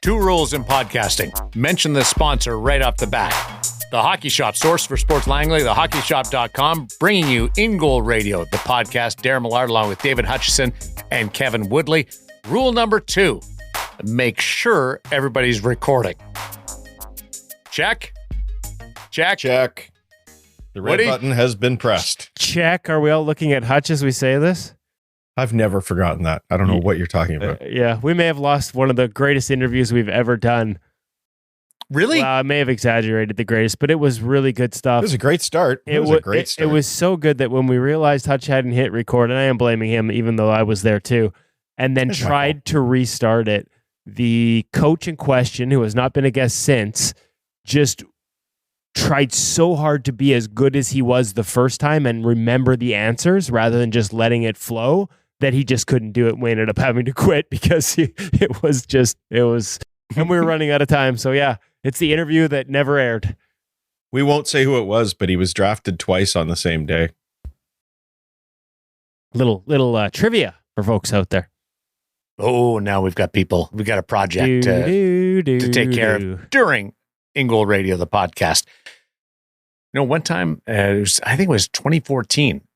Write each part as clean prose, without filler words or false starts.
Two rules in podcasting. Mention the sponsor right off the bat. The Hockey Shop, source for Sports Langley, thehockeyshop.com, bringing you InGoal Radio, the podcast. Darren Millard along with David Hutchison and Kevin Woodley. Rule number 2, make sure everybody's recording. Check. Check. Check. The red button has been pressed. Check. Are we all looking at Hutch as we say this? I've never forgotten that. I don't know what you're talking about. Yeah, we may have lost one of the greatest interviews we've ever done. Really? Well, I may have exaggerated the greatest, but it was really good stuff. It was a great start. It was a great start. It was so good that when we realized Hutch hadn't hit record, and I am blaming him, even though I was there too, and then tried to restart it, the coach in question, who has not been a guest since, just tried so hard to be as good as he was the first time and remember the answers rather than just letting it flow, that he just couldn't do it. We ended up having to quit because it was, and we were running out of time. So yeah. It's the interview that never aired. We won't say who it was, but he was drafted twice on the same day. Little trivia for folks out there. Oh, now we've got people. We've got a project to take care of during InGoal Radio, the podcast. You know, one time, I think it was 2014,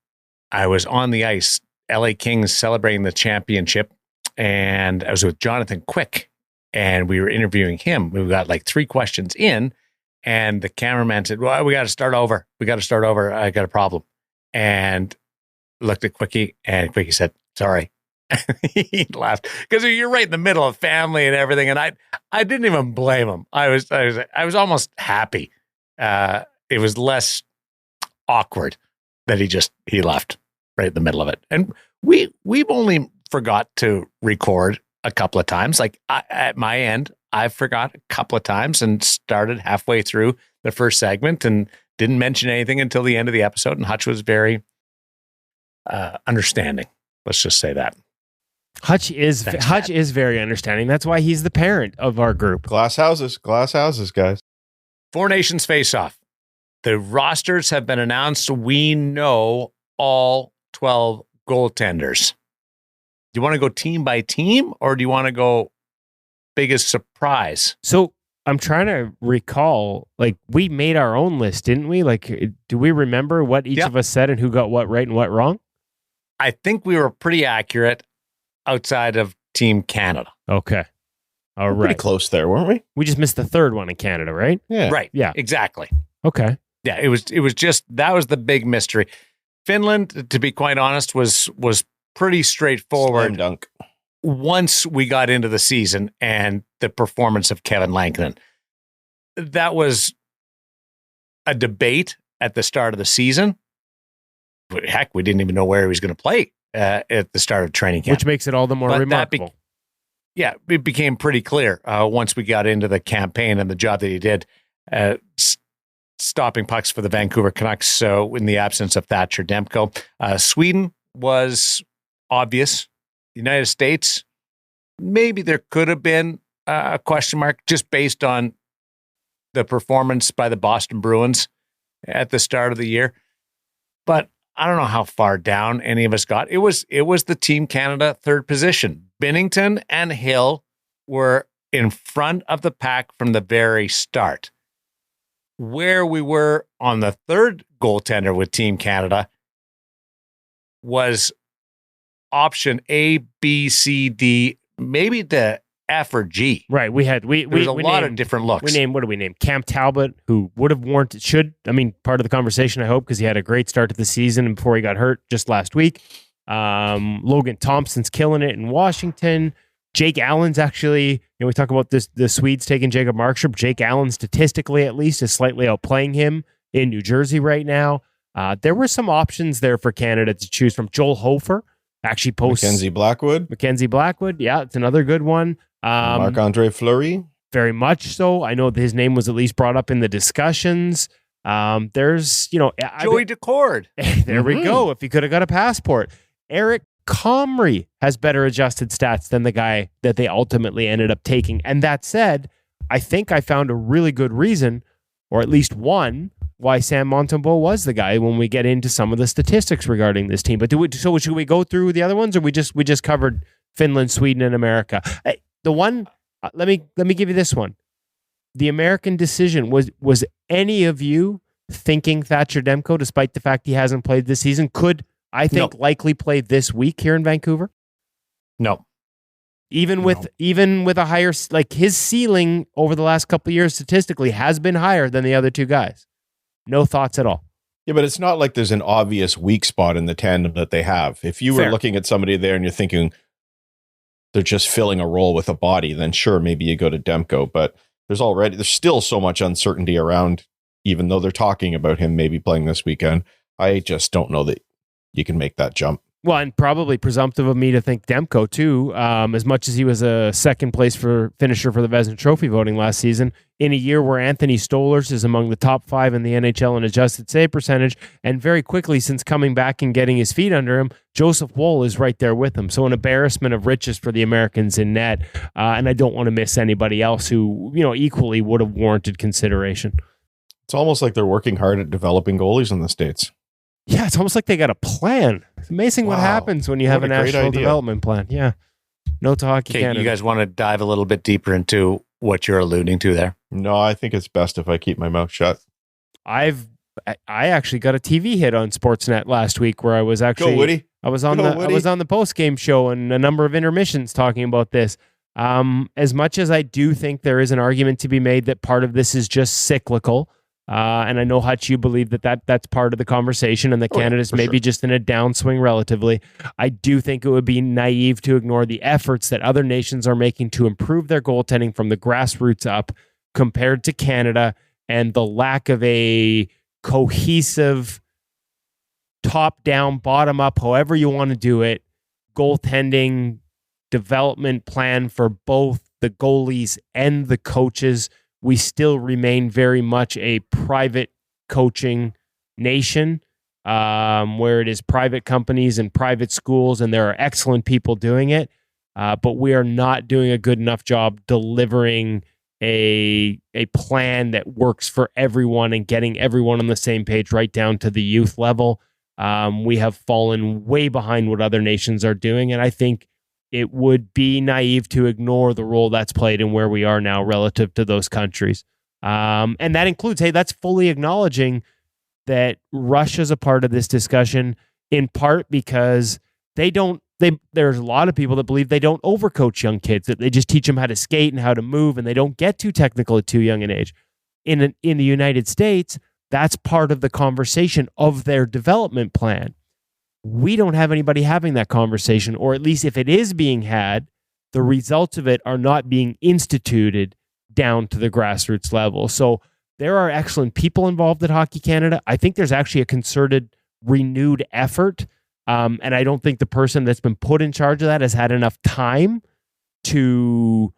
I was on the ice, LA Kings celebrating the championship, and I was with Jonathan Quick. And we were interviewing him. We got like 3 questions in, and the cameraman said, well, we got to start over. I got a problem. And looked at Quickie, and Quickie said, sorry. He laughed because you're right in the middle of family and everything. And I didn't even blame him. I was almost happy. It was less awkward that he left right in the middle of it. And we've only forgot to record a couple of times. Like at my end, I forgot a couple of times and started halfway through the first segment and didn't mention anything until the end of the episode. And Hutch was very understanding. Let's just say that. Hutch is very understanding. That's why he's the parent of our group. Glass houses, guys. 4 Nations face-off. The rosters have been announced. We know all 12 goaltenders. Do you want to go team by team, or do you want to go biggest surprise? So I'm trying to recall, like, we made our own list, didn't we? Like, do we remember what each of us said and who got what right and what wrong? I think we were pretty accurate outside of Team Canada. Okay. All right. Pretty close there, weren't we? We just missed the third one in Canada, right? Yeah. Right. Yeah. Exactly. Okay. Yeah. It was just, that was the big mystery. Finland, to be quite honest, was pretty straightforward. Slam dunk. Once we got into the season and the performance of Kevin Lankinen, that was a debate at the start of the season. Heck, we didn't even know where he was going to play at the start of training camp, which makes it all the more remarkable. It became pretty clear once we got into the campaign and the job that he did, stopping pucks for the Vancouver Canucks. So in the absence of Thatcher Demko, Sweden was obvious. The United States, maybe there could have been a question mark just based on the performance by the Boston Bruins at the start of the year. But I don't know how far down any of us got. It was the Team Canada third position. Binnington and Hill were in front of the pack from the very start. Where we were on the third goaltender with Team Canada was option A, B, C, D, maybe the F or G. Right. We had a lot of different looks. What do we name? Cam Talbot, who would have warranted, part of the conversation, I hope, because he had a great start to the season and before he got hurt just last week. Logan Thompson's killing it in Washington. Jake Allen's actually, we talk about the Swedes taking Jacob Markstrom. Jake Allen, statistically at least, is slightly outplaying him in New Jersey right now. There were some options there for Canada to choose from. Joel Hofer actually posts Mackenzie Blackwood. Yeah, it's another good one. Marc-Andre Fleury. Very much so. I know that his name was at least brought up in the discussions. There's, Joey Decord. There we go. If he could have got a passport. Eric Comrie has better adjusted stats than the guy that they ultimately ended up taking. And that said, I think I found a really good reason, or at least one, why Sam Montembeault was the guy when we get into some of the statistics regarding this team. But should we go through the other ones, or we just covered Finland, Sweden, and America? The one let me give you this one. The American decision, was any of you thinking Thatcher Demko, despite the fact he hasn't played this season, could, I think, likely play this week here in Vancouver? No. Even with a higher, like his ceiling over the last couple of years statistically has been higher than the other two guys. No thoughts at all. Yeah, but it's not like there's an obvious weak spot in the tandem that they have. If you were looking at somebody there and you're thinking they're just filling a role with a body, then sure, maybe you go to Demko. But there's still so much uncertainty around, even though they're talking about him maybe playing this weekend. I just don't know that you can make that jump. Well, and probably presumptive of me to think Demko too, as much as he was a second place finisher for the Vezina Trophy voting last season, in a year where Anthony Stolarz is among the top 5 in the NHL in adjusted save percentage, and very quickly since coming back and getting his feet under him, Joseph Woll is right there with him. So an embarrassment of riches for the Americans in net, and I don't want to miss anybody else who equally would have warranted consideration. It's almost like they're working hard at developing goalies in the States. Yeah, it's almost like they got a plan. It's amazing what happens when you have a national development plan. Yeah. No to Hockey Canada. You guys want to dive a little bit deeper into what you're alluding to there? No, I think it's best if I keep my mouth shut. I actually got a TV hit on Sportsnet last week where I was actually... Go, Woody. I was on the post-game show and a number of intermissions talking about this. As much as I do think there is an argument to be made that part of this is just cyclical, and I know, Hutch, you believe that's part of the conversation and that Canada's maybe just in a downswing relatively. I do think it would be naive to ignore the efforts that other nations are making to improve their goaltending from the grassroots up compared to Canada, and the lack of a cohesive top-down, bottom-up, however you want to do it, goaltending development plan for both the goalies and the coaches. We still remain very much a private coaching nation, where it is private companies and private schools, and there are excellent people doing it, but we are not doing a good enough job delivering a plan that works for everyone and getting everyone on the same page right down to the youth level. We have fallen way behind what other nations are doing, and I think it would be naive to ignore the role that's played in where we are now relative to those countries. And that includes, that's fully acknowledging that Russia's a part of this discussion, in part because there's a lot of people that believe they don't overcoach young kids, that they just teach them how to skate and how to move, and they don't get too technical at too young an age. In the United States, that's part of the conversation of their development plan. We don't have anybody having that conversation, or at least if it is being had, the results of it are not being instituted down to the grassroots level. So there are excellent people involved at Hockey Canada. I think there's actually a concerted, renewed effort, and I don't think the person that's been put in charge of that has had enough time to,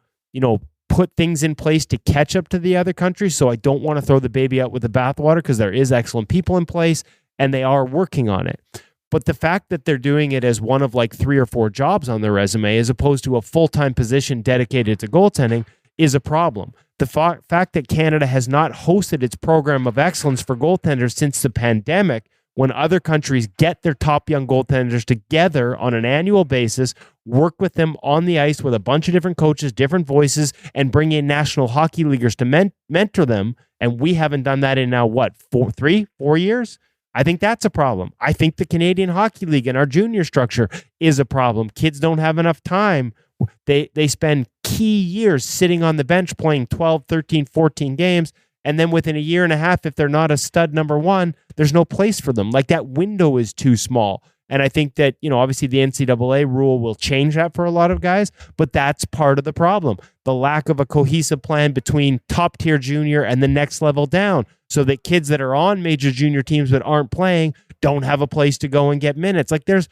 put things in place to catch up to the other countries. So I don't want to throw the baby out with the bathwater, because there is excellent people in place and they are working on it. But the fact that they're doing it as one of like 3 or 4 jobs on their resume, as opposed to a full-time position dedicated to goaltending, is a problem. The fact that Canada has not hosted its program of excellence for goaltenders since the pandemic, when other countries get their top young goaltenders together on an annual basis, work with them on the ice with a bunch of different coaches, different voices, and bring in National Hockey Leaguers to mentor them. And we haven't done that in now, 4 years? I think that's a problem. I think the Canadian Hockey League and our junior structure is a problem. Kids don't have enough time. They spend key years sitting on the bench playing 12, 13, 14 games, and then within a year and a half, if they're not a stud number one, there's no place for them. Like, that window is too small. And I think that, obviously the NCAA rule will change that for a lot of guys, but that's part of the problem. The lack of a cohesive plan between top tier junior and the next level down, so that kids that are on major junior teams but aren't playing don't have a place to go and get minutes. Like, there's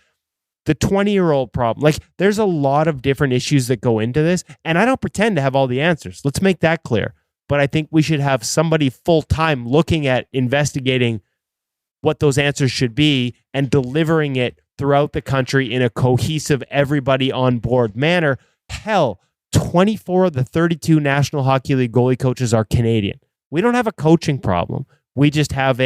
the 20-year-old problem. Like, there's a lot of different issues that go into this, and I don't pretend to have all the answers. Let's make that clear. But I think we should have somebody full-time looking at investigating what those answers should be and delivering it throughout the country in a cohesive, everybody on board manner. Hell, 24 of the 32 National Hockey League goalie coaches are Canadian. We don't have a coaching problem. We just have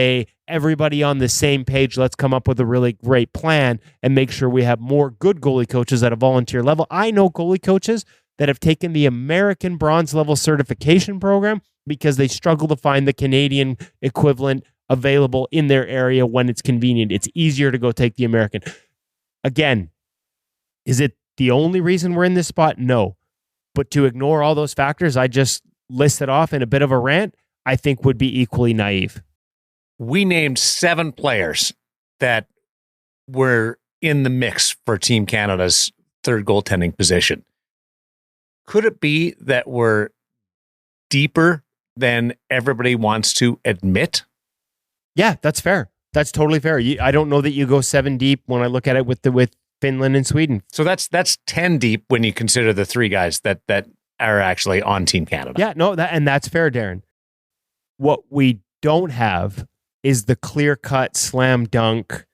everybody on the same page. Let's come up with a really great plan and make sure we have more good goalie coaches at a volunteer level. I know goalie coaches that have taken the American bronze level certification program because they struggle to find the Canadian equivalent available in their area when it's convenient. It's easier to go take the American. Again, is it the only reason we're in this spot? No. But to ignore all those factors I just listed off in a bit of a rant, I think would be equally naive. We named 7 players that were in the mix for Team Canada's third goaltending position. Could it be that we're deeper than everybody wants to admit? Yeah, that's fair. That's totally fair. I don't know that you go 7 deep when I look at it with Finland and Sweden. So that's 10 deep when you consider the 3 guys that are actually on Team Canada. Yeah, no, that's fair, Darren. What we don't have is the clear-cut slam dunk.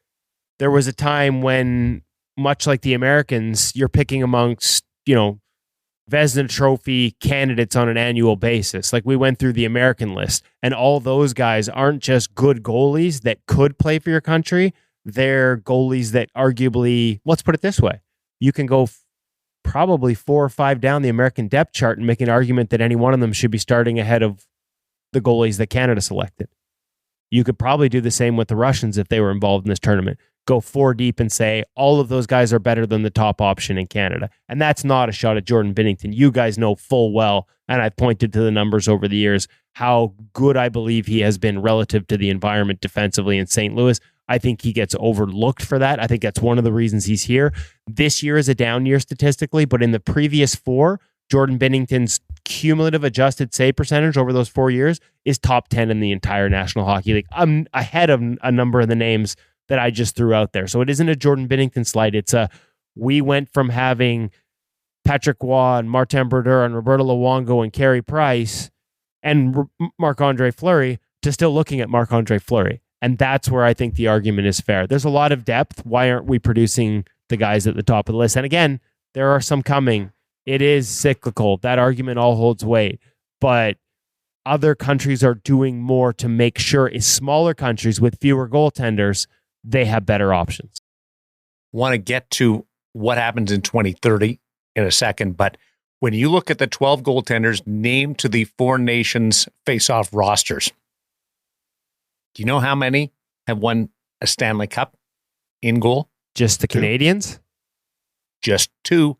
There was a time when, much like the Americans, you're picking amongst, Vezina Trophy candidates on an annual basis. Like we went through the American list, and all those guys aren't just good goalies that could play for your country. They're goalies that arguably, let's put it this way, you can go probably 4 or 5 down the American depth chart and make an argument that any one of them should be starting ahead of the goalies that Canada selected. You could probably do the same with the Russians if they were involved in this tournament. Go 4 deep and say all of those guys are better than the top option in Canada. And that's not a shot at Jordan Binnington. You guys know full well, and I've pointed to the numbers over the years, how good I believe he has been relative to the environment defensively in St. Louis. I think he gets overlooked for that. I think that's one of the reasons he's here. This year is a down year statistically, but in the previous 4, Jordan Binnington's cumulative adjusted save percentage over those 4 years is top 10 in the entire National Hockey League. I'm ahead of a number of the names that I just threw out there. So it isn't a Jordan Binnington slight. It's we went from having Patrick Roy and Martin Brodeur and Roberto Luongo and Carey Price and Marc-Andre Fleury to still looking at Marc-Andre Fleury. And that's where I think the argument is fair. There's a lot of depth. Why aren't we producing the guys at the top of the list? And again, there are some coming. It is cyclical. That argument all holds weight. But other countries are doing more to make sure smaller countries with fewer goaltenders, they have better options. Want to get to what happens in 2030 in a second, but when you look at the 12 goaltenders named to the 4 nations face-off rosters, do you know how many have won a Stanley Cup in goal? Just the Canadians? Just 2,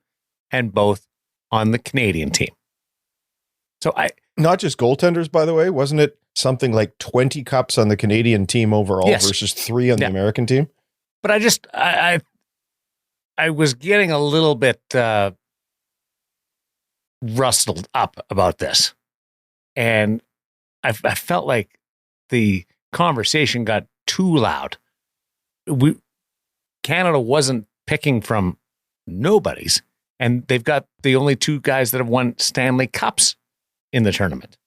and both on the Canadian team. So not just goaltenders, by the way. Wasn't it something like 20 cups on the Canadian team overall versus 3 on the American team? But I was getting a little bit rustled up about this. And I felt like the conversation got too loud. Canada wasn't picking from nobodies, and they've got the only 2 guys that have won Stanley Cups in the tournament.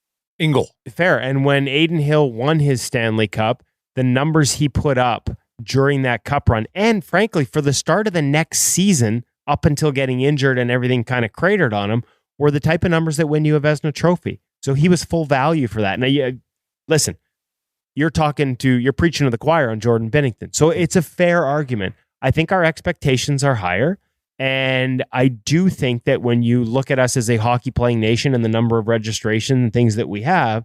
InGoal. Fair. And when Adin Hill won his Stanley Cup, the numbers he put up during that cup run, and frankly, for the start of the next season, up until getting injured and everything kind of cratered on him, were the type of numbers that win you a Vezina Trophy. So he was full value for that. Now, listen, you're preaching to the choir on Jordan Binnington. So it's a fair argument. I think our expectations are higher. And I do think that when you look at us as a hockey playing nation and the number of registration and things that we have,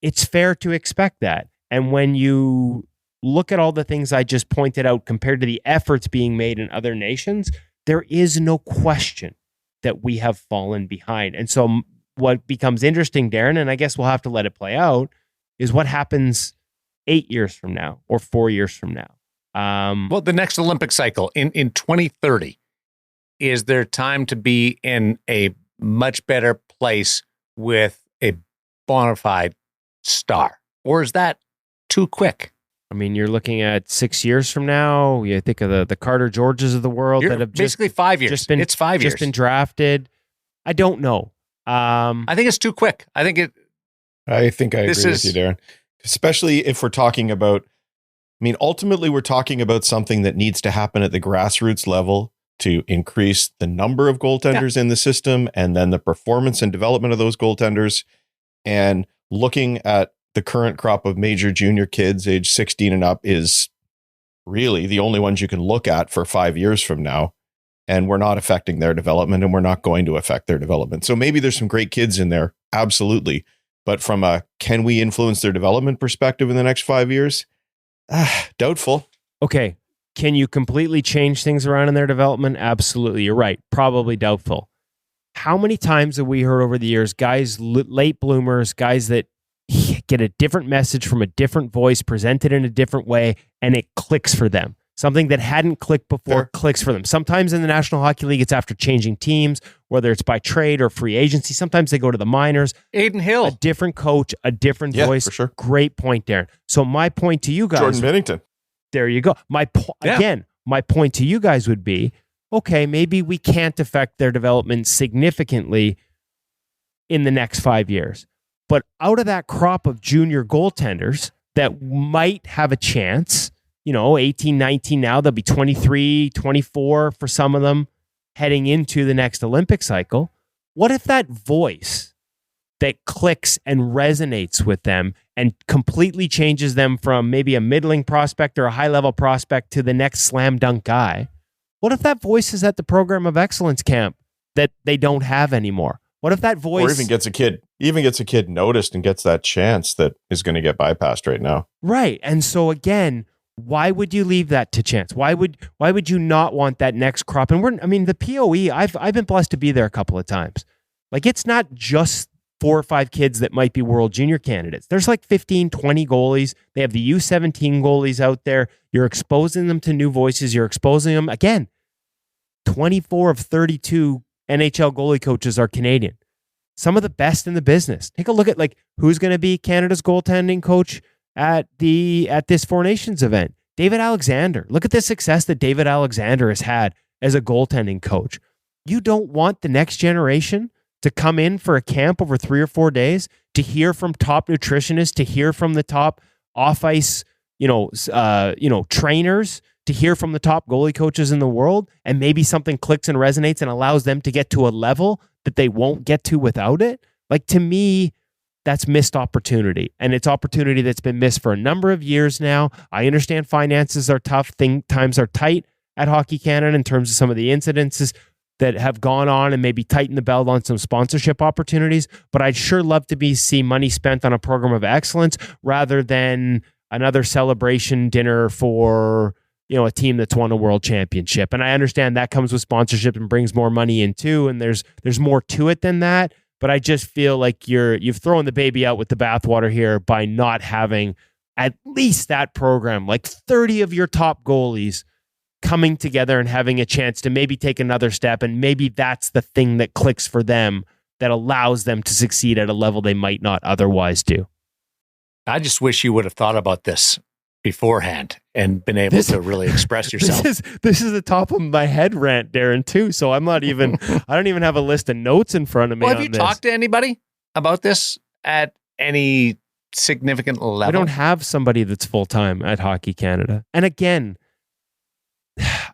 it's fair to expect that. And when you look at all the things I just pointed out compared to the efforts being made in other nations, there is no question that we have fallen behind. And so what becomes interesting, Darren, and I guess we'll have to let it play out, is what happens 8 years from now or 4 years from now. Well, the next Olympic cycle in 2030, is there time to be in a much better place with a bona fide star? Or is that too quick? I mean, you're looking at 6 years from now. You think of the Carter Georges of the world that have basically 5 years. It's 5 years. Just been drafted. I don't know. I think it's too quick. I think I agree with you, Darren. Especially if we're talking about, ultimately we're talking about something that needs to happen at the grassroots level to increase the number of goaltenders in the system and then the performance and development of those goaltenders. And looking at the current crop of major junior kids age 16 and up is really the only ones you can look at for 5 years from now. and we're not affecting their development, and we're not going to affect their development. So maybe there's some great kids in there. Absolutely. But from a, can we influence their development perspective in the next 5 years? Doubtful. Okay. Can you completely change things around in their development? Absolutely. You're right. Probably doubtful. How many times have we heard over the years, guys, late bloomers, guys that get a different message from a different voice presented in a different way, and it clicks for them? Something that hadn't clicked before clicks for them. Sometimes in the National Hockey League, it's after changing teams, whether it's by trade or free agency. Sometimes they go to the minors. Aiden Hill. A different coach, a different voice. For sure. Great point, Darren. So my point to you guys... Jordan Bennington. There you go. Again, my point to you guys would be, okay, maybe we can't affect their development significantly in the next 5 years. But out of that crop of junior goaltenders that might have a chance, 18, 19 now, they'll be 23, 24 for some of them heading into the next Olympic cycle. What if that voice that clicks and resonates with them and completely changes them from maybe a middling prospect or a high-level prospect to the next slam dunk guy? What if that voice is at the Program of Excellence camp that they don't have anymore? What if that voice... Or even gets a kid noticed and gets that chance that is going to get bypassed right now. Right. And so again, why would you leave that to chance? Why would you not want that next crop? And the POE, I've been blessed to be there a couple of times. Like, it's not just 4 or 5 kids that might be World Junior candidates. There's like 15, 20 goalies. They have the U17 goalies out there. You're exposing them to new voices. You're exposing them. Again, 24 of 32 NHL goalie coaches are Canadian. Some of the best in the business. Take a look at who's going to be Canada's goaltending coach at this Four Nations event. David Alexander. Look at the success that David Alexander has had as a goaltending coach. You don't want the next generation to come in for a camp over 3 or 4 days, to hear from top nutritionists, to hear from the top off-ice, trainers, to hear from the top goalie coaches in the world, and maybe something clicks and resonates and allows them to get to a level that they won't get to without it. To me, that's missed opportunity. And it's opportunity that's been missed for a number of years now. I understand finances are tough. Times are tight at Hockey Canada in terms of some of the incidences that have gone on, and maybe tighten the belt on some sponsorship opportunities. But I'd sure love to see money spent on a program of excellence rather than another celebration dinner for a team that's won a world championship. And I understand that comes with sponsorship and brings more money in too. And there's more to it than that. But I just feel like you've thrown the baby out with the bathwater here by not having at least that program, 30 of your top goalies coming together and having a chance to maybe take another step. And maybe that's the thing that clicks for them that allows them to succeed at a level they might not otherwise do. I just wish you would have thought about this beforehand and been able to really express yourself. This is the top of my head rant, Darren, too. So I'm not even, I don't even have a list of notes in front of me. Well, have you talked to anybody about this at any significant level? I don't have somebody that's full-time at Hockey Canada. And again,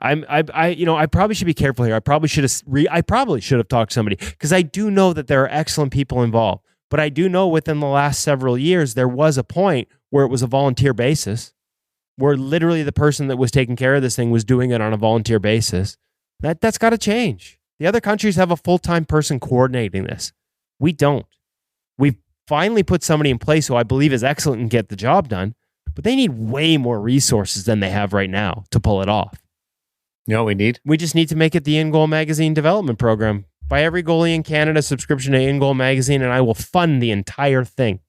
I probably should be careful here. I probably should have talked to somebody, because I do know that there are excellent people involved. But I do know within the last several years, there was a point where it was a volunteer basis, where literally the person that was taking care of this thing was doing it on a volunteer basis. That's got to change. The other countries have a full-time person coordinating this. We don't. We've finally put somebody in place who I believe is excellent and get the job done, but they need way more resources than they have right now to pull it off. You know what we need? We just need to make it the InGoal magazine development program. Buy every goalie in Canada subscription to InGoal magazine, and I will fund the entire thing.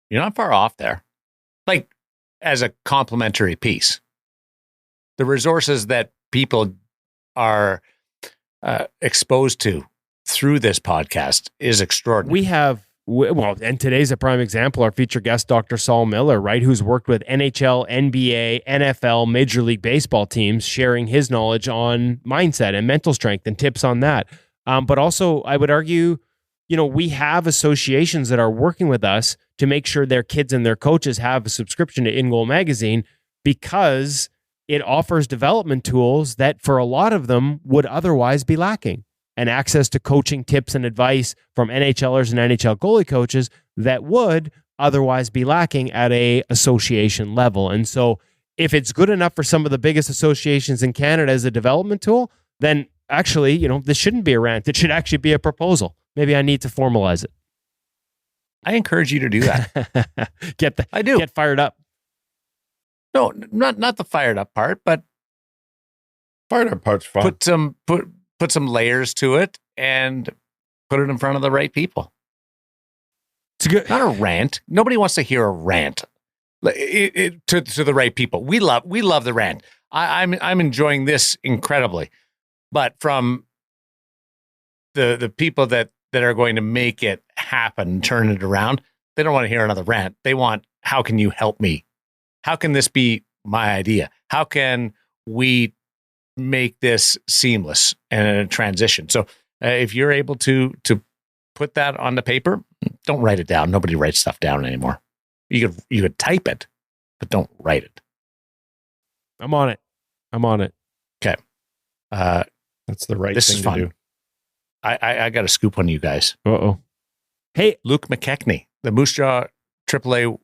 You're not far off there. As a complimentary piece, the resources that people are exposed to through this podcast is extraordinary. We have, and today's a prime example, our featured guest, Dr. Saul Miller, right, who's worked with NHL, NBA, NFL, Major League Baseball teams, sharing his knowledge on mindset and mental strength and tips on that. But also, I would argue, we have associations that are working with us to make sure their kids and their coaches have a subscription to InGoal magazine, because it offers development tools that for a lot of them would otherwise be lacking, and access to coaching tips and advice from NHLers and NHL goalie coaches that would otherwise be lacking at a association level. And so if it's good enough for some of the biggest associations in Canada as a development tool, then actually, this shouldn't be a rant. It should actually be a proposal. Maybe I need to formalize it. I encourage you to do that. I do. Get fired up. No, not the fired up part, but fired up part's fun. Put some layers to it and put it in front of the right people. It's good. Not a rant. Nobody wants to hear a rant. To the right people. We love the rant. I'm enjoying this incredibly, but from the people that are going to make it happen, turn it around, they don't want to hear another rant. They want, how can you help me? How can this be my idea? How can we make this seamless and a transition? So if you're able to put that on the paper, don't write it down. Nobody writes stuff down anymore. You could type it, but don't write it. I'm on it. Okay. That's the right thing to do. I got a scoop on you guys. Uh-oh. Hey, Luke McKechnie, the Moose Jaw AAA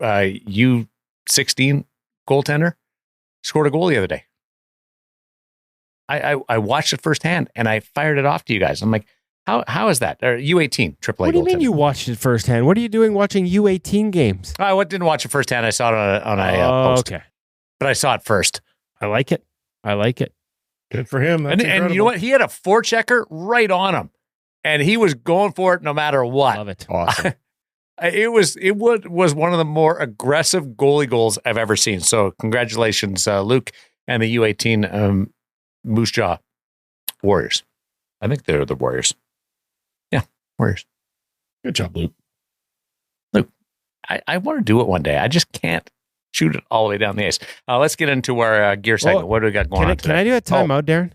U16 goaltender, scored a goal the other day. I watched it firsthand and I fired it off to you guys. I'm like, how is that? Or U18 AAA. What do you mean you watched it firsthand? What are you doing watching U18 games? I didn't watch it firsthand. I saw it on a post. Okay. But I saw it first. I like it. Good for him. And you know what? He had a forechecker right on him, and he was going for it no matter what. Love it. Awesome. It was one of the more aggressive goalie goals I've ever seen. So congratulations, Luke, and the U18 Moose Jaw Warriors. I think they're the Warriors. Yeah, Warriors. Good job, Luke. Luke, I want to do it one day. I just can't shoot it all the way down the ice. Let's get into our gear segment. What do we got going on today? Can I do a timeout, Darren?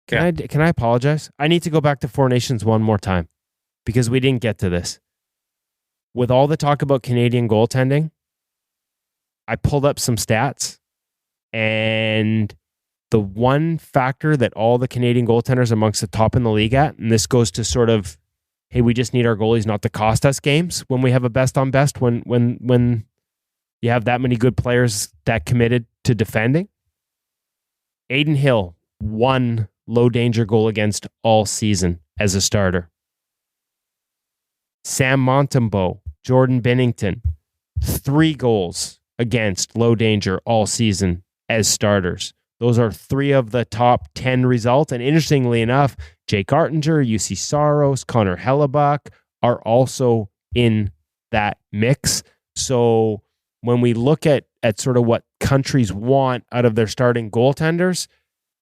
Can I apologize? I need to go back to Four Nations one more time because we didn't get to this. With all the talk about Canadian goaltending, I pulled up some stats, and the one factor that all the Canadian goaltenders are amongst the top in the league at, and this goes to sort of, hey, we just need our goalies not to cost us games when we have a best on best, when you have that many good players that committed to defending. Aiden Hill, 1 low danger goal against all season as a starter. Sam Montembeault, Jordan Binnington, 3 goals against low danger all season as starters. Those are 3 of the top 10 results. And interestingly enough, Jake Artinger, UC Saros, Connor Hellebuck are also in that mix. So when we look at sort of what countries want out of their starting goaltenders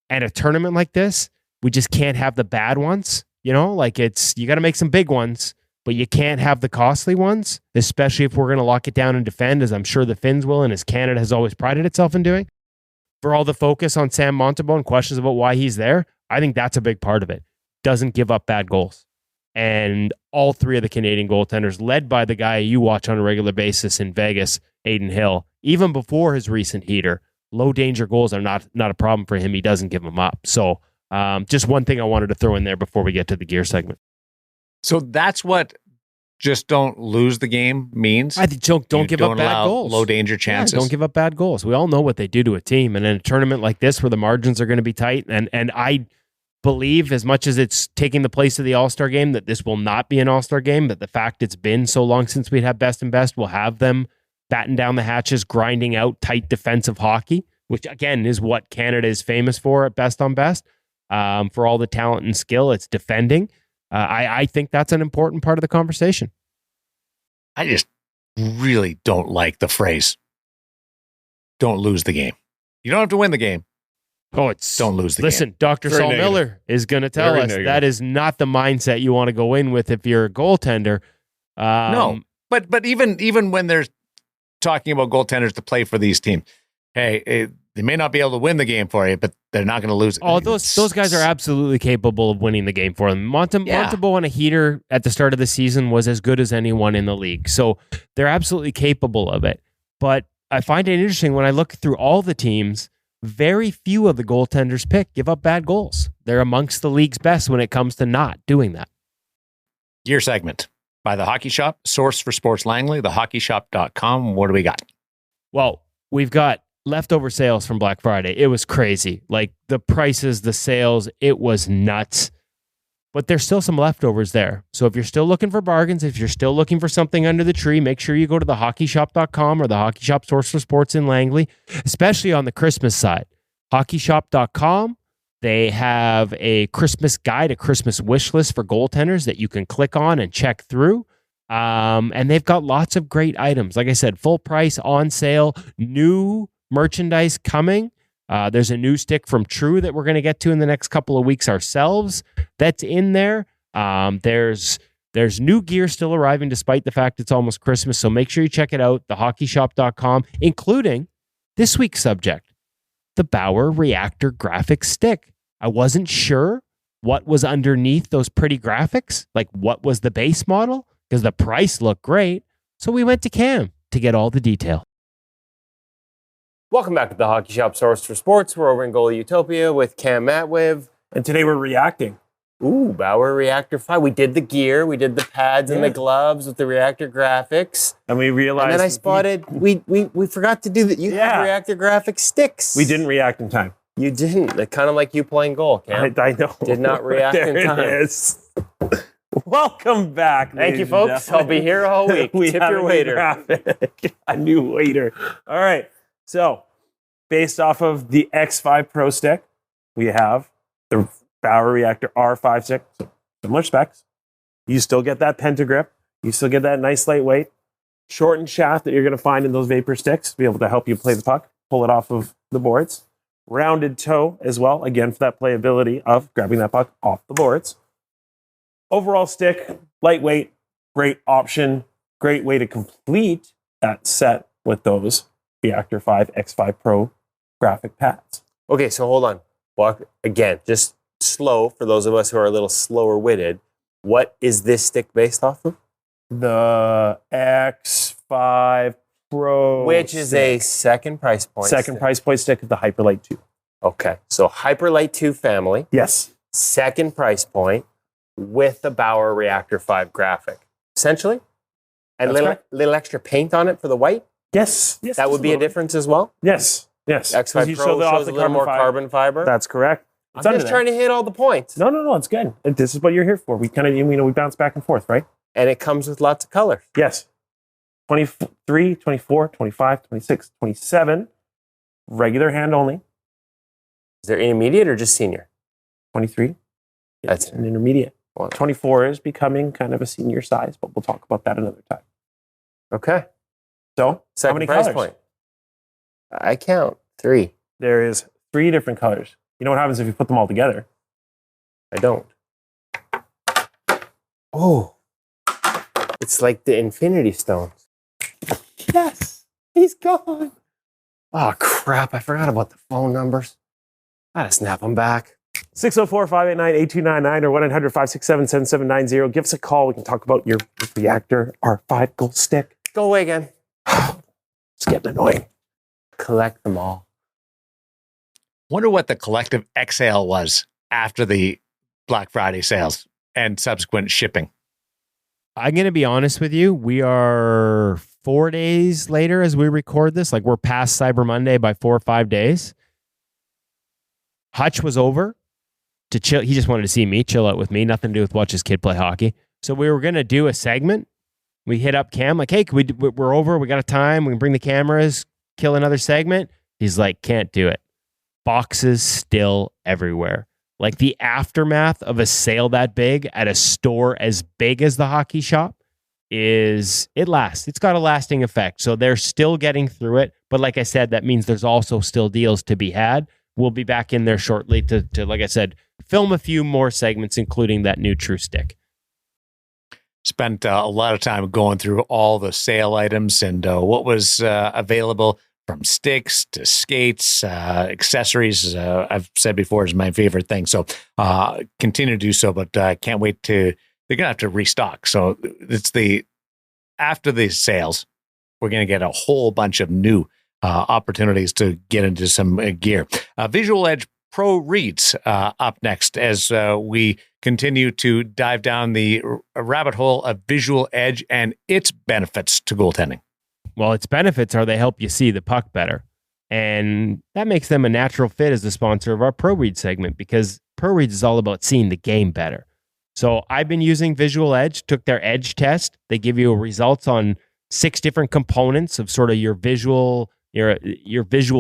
at a tournament like this, we just can't have the bad ones. You got to make some big ones, but you can't have the costly ones, especially if we're going to lock it down and defend, as I'm sure the Finns will, and as Canada has always prided itself in doing. For all the focus on Sam Montembeault and questions about why he's there, I think that's a big part of it. Doesn't give up bad goals. And all 3 of the Canadian goaltenders, led by the guy you watch on a regular basis in Vegas, Aiden Hill, even before his recent heater, low danger goals are not a problem for him. He doesn't give them up. So just one thing I wanted to throw in there before we get to the gear segment. So that's what just don't lose the game means? I think don't give up bad goals. Low danger chances. Yeah, don't give up bad goals. We all know what they do to a team. And in a tournament like this where the margins are going to be tight, and I believe, as much as it's taking the place of the All-Star game, that this will not be an All-Star game, but the fact it's been so long since we'd have best and best will have them batten down the hatches, grinding out tight defensive hockey, which again is what Canada is famous for at best on best. For all the talent and skill, it's defending. I think that's an important part of the conversation. I just really don't like the phrase, don't lose the game. You don't have to win the game. Don't lose the game. Listen, Dr. Saul Miller is going to tell us that is not the mindset you want to go in with if you're a goaltender. No, but even when they're talking about goaltenders to play for these teams, hey, they may not be able to win the game for you, but they're not going to lose it. Oh, those guys are absolutely capable of winning the game for them. Montembeault on a heater at the start of the season was as good as anyone in the league. So they're absolutely capable of it. But I find it interesting when I look through all the teams, very few of the goaltenders picked give up bad goals. They're amongst the league's best when it comes to not doing that. Gear segment by The Hockey Shop, source for Sports Langley, thehockeyshop.com. What do we got? Well, we've got leftover sales from Black Friday. It was crazy. Like the prices, the sales, it was nuts. But there's still some leftovers there. So if you're still looking for bargains, if you're still looking for something under the tree, make sure you go to the hockeyshop.com or the Hockey Shop source for sports in Langley, especially on the Christmas side. Hockeyshop.com, they have a Christmas guide, a Christmas wish list for goaltenders that you can click on and check through. And they've got lots of great items. Like I said, full price, on sale, new merchandise coming. There's a new stick from True that we're going to get to in the next couple of weeks ourselves. That's in there. There's new gear still arriving despite the fact it's almost Christmas. So make sure you check it out, thehockeyshop.com, including this week's subject, the Bauer Reactor graphics stick. I wasn't sure what was underneath those pretty graphics, like what was the base model, because the price looked great. So we went to Cam to get all the detail. Welcome back to the Hockey Shop Source for Sports. We're over in Goalie Utopia with Cam Matwiv. And today we're reacting. Ooh, Bauer Reactor 5. We did the gear. We did the pads and the gloves with the Reactor graphics. And we realized... And then I spotted... We forgot to do that. You have Reactor graphic sticks. We didn't react in time. You didn't. They're kind of like you playing goal, Cam. I know. Did not react in time. There it is. Welcome back. Thank you, folks. I'll be here all week. We Tip have your waiter. A new waiter. All right. So, based off of the X5 Pro stick, we have the Bauer Reactor R5 stick. So similar specs. You still get that pentagrip. You still get that nice lightweight, shortened shaft that you're going to find in those Vapor sticks to be able to help you play the puck, pull it off of the boards. Rounded toe as well, again, for that playability of grabbing that puck off the boards. Overall stick, lightweight, great option, great way to complete that set with those Reactor 5 X5 Pro graphic pads. Okay, so hold on. Walk again, just slow for those of us who are a little slower witted. What is this stick based off of? The X5 Pro. Which is a second price point. Second price point stick of the Hyperlight 2. Okay, so Hyperlight 2 family. Yes. Second price point with the Bauer Reactor 5 graphic, essentially. And little extra paint on it for the white? Yes. That would be a difference as well? Yes. X5 Pro shows a little more carbon fiber. That's correct. I'm just trying to hit all the points. No, it's good. This is what you're here for. We kind of, we bounce back and forth, right? And it comes with lots of colors. Yes. 23, 24, 25, 26, 27. Regular hand only. Is there intermediate or just senior? 23. That's an intermediate. Well, 24 is becoming kind of a senior size, but we'll talk about that another time. Okay. So, second how many price colors? Point. I count 3. There is 3 different colors. You know what happens if you put them all together? I don't. Oh. It's like the Infinity Stones. Yes. He's gone. Oh, crap. I forgot about the phone numbers. I gotta snap them back. 604-589-8299 or 1-800-567-7790. Give us a call. We can talk about your Reactor R5 goal stick. Go away again. It's getting annoying. Collect them all. Wonder what the collective exhale was after the Black Friday sales and subsequent shipping. I'm going to be honest with you. We are 4 days later as we record this. Like we're past Cyber Monday by 4 or 5 days. Hutch was over to chill. He just wanted to see me, chill out with me. Nothing to do with watch his kid play hockey. So we were going to do a segment. We hit up Cam like, hey, we're over. We got a time. We can bring the cameras, kill another segment. He's like, can't do it. Boxes still everywhere. Like the aftermath of a sale that big at a store as big as the Hockey Shop it lasts. It's got a lasting effect. So they're still getting through it. But like I said, that means there's also still deals to be had. We'll be back in there shortly to like I said, film a few more segments, including that new True Stick. Spent a lot of time going through all the sale items and what was available from sticks to skates, accessories. I've said before is my favorite thing. So continue to do so, but can't wait they're going to have to restock. So it's after the sales, we're going to get a whole bunch of new opportunities to get into some gear. Visual Edge Pro Reads up next as we continue to dive down the rabbit hole of Visual Edge and its benefits to goaltending. Well, its benefits are they help you see the puck better. And that makes them a natural fit as the sponsor of our Pro Read segment, because Pro Reads is all about seeing the game better. So I've been using Visual Edge, took their Edge test. They give you results on 6 different components of sort of your visual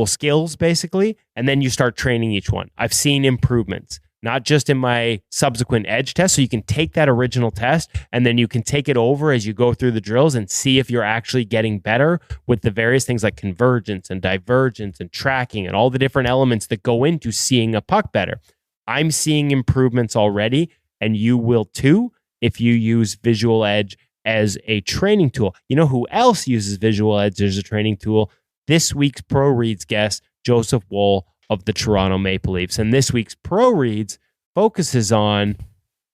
skills, basically, and then you start training each one. I've seen improvements, not just in my subsequent Edge test. So you can take that original test and then you can take it over as you go through the drills and see if you're actually getting better with the various things like convergence and divergence and tracking and all the different elements that go into seeing a puck better. I'm seeing improvements already, and you will too if you use Visual Edge as a training tool. You know who else uses Visual Edge as a training tool? This week's Pro Reads guest, Joseph Woll of the Toronto Maple Leafs. And this week's Pro Reads focuses on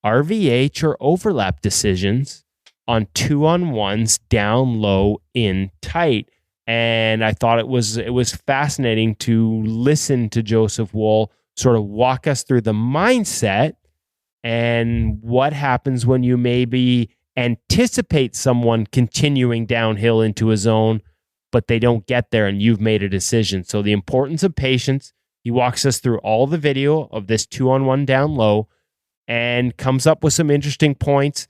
RVH or overlap decisions on 2-on-1s down low in tight. And I thought it was fascinating to listen to Joseph Woll sort of walk us through the mindset and what happens when you maybe anticipate someone continuing downhill into a zone, but they don't get there and you've made a decision. So the importance of patience. He walks us through all the video of this 2-on-1 down low and comes up with some interesting points.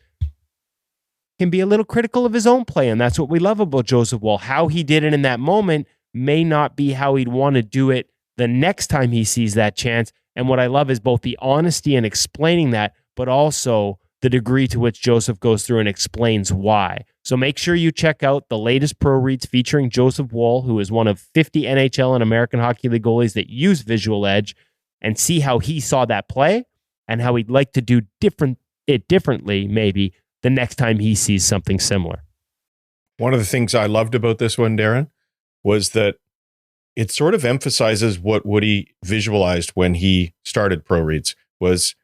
Can be a little critical of his own play, and that's what we love about Joseph Woll. How he did it in that moment may not be how he'd want to do it the next time he sees that chance. And what I love is both the honesty in explaining that, but also the degree to which Joseph goes through and explains why. So make sure you check out the latest Pro Reads featuring Joseph Woll, who is one of 50 NHL and American Hockey League goalies that use Visual Edge, and see how he saw that play and how he'd like to do it differently maybe the next time he sees something similar. One of the things I loved about this one, Darren, was that it sort of emphasizes what Woody visualized when he started Pro Reads, was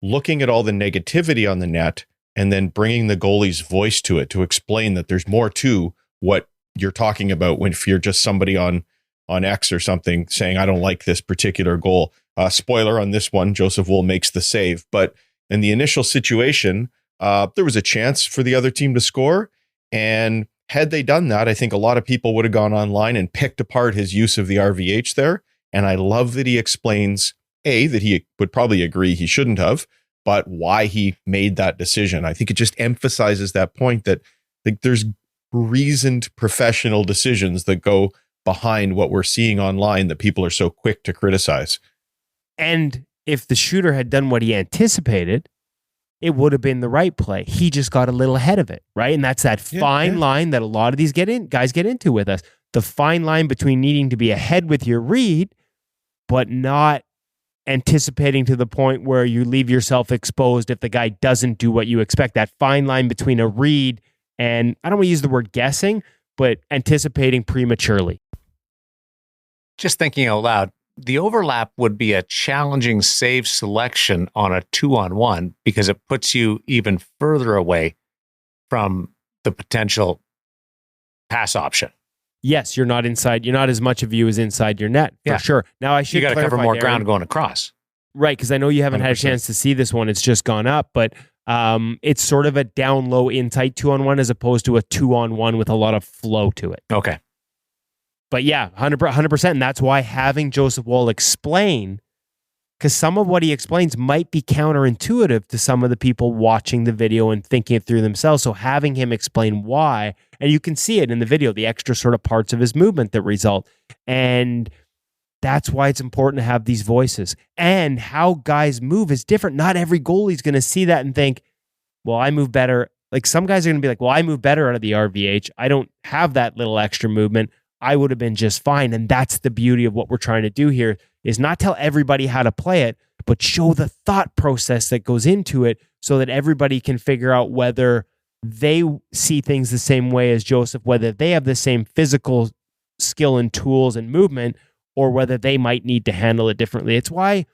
looking at all the negativity on the net and then bringing the goalie's voice to it to explain that there's more to what you're talking about when if you're just somebody on X or something saying, I don't like this particular goal. Spoiler on this one, Joseph Woll makes the save. But in the initial situation, there was a chance for the other team to score. And had they done that, I think a lot of people would have gone online and picked apart his use of the RVH there. And I love that he explains, that he would probably agree he shouldn't have, but why he made that decision. I think it just emphasizes that point that there's reasoned professional decisions that go behind what we're seeing online that people are so quick to criticize. And if the shooter had done what he anticipated, it would have been the right play. He just got a little ahead of it, right? And that's that fine line that a lot of these guys get into with us. The fine line between needing to be ahead with your read, but not anticipating to the point where you leave yourself exposed if the guy doesn't do what you expect. That fine line between a read and, I don't want to use the word guessing, but anticipating prematurely. Just thinking out loud, the overlap would be a challenging save selection on a 2-on-1 because it puts you even further away from the potential pass option. Yes, you're not inside. You're not as much of you as inside your net, for sure. Now, I should You got to cover more Darren, ground going across. Right, because I know you haven't 100%. Had a chance to see this one. It's just gone up, but it's sort of a down low in tight 2-on-1 as opposed to a 2-on-1 with a lot of flow to it. Okay. But yeah, 100%. And that's why having Joseph Woll explain, because some of what he explains might be counterintuitive to some of the people watching the video and thinking it through themselves. So having him explain why, and you can see it in the video, the extra sort of parts of his movement that result. And that's why it's important to have these voices. And how guys move is different. Not every goalie's going to see that and think, well, I move better. Like some guys are going to be like, well, I move better out of the RVH. I don't have that little extra movement. I would have been just fine. And that's the beauty of what we're trying to do here, is not tell everybody how to play it, but show the thought process that goes into it so that everybody can figure out whether they see things the same way as Joseph, whether they have the same physical skill and tools and movement, or whether they might need to handle it differently. It's why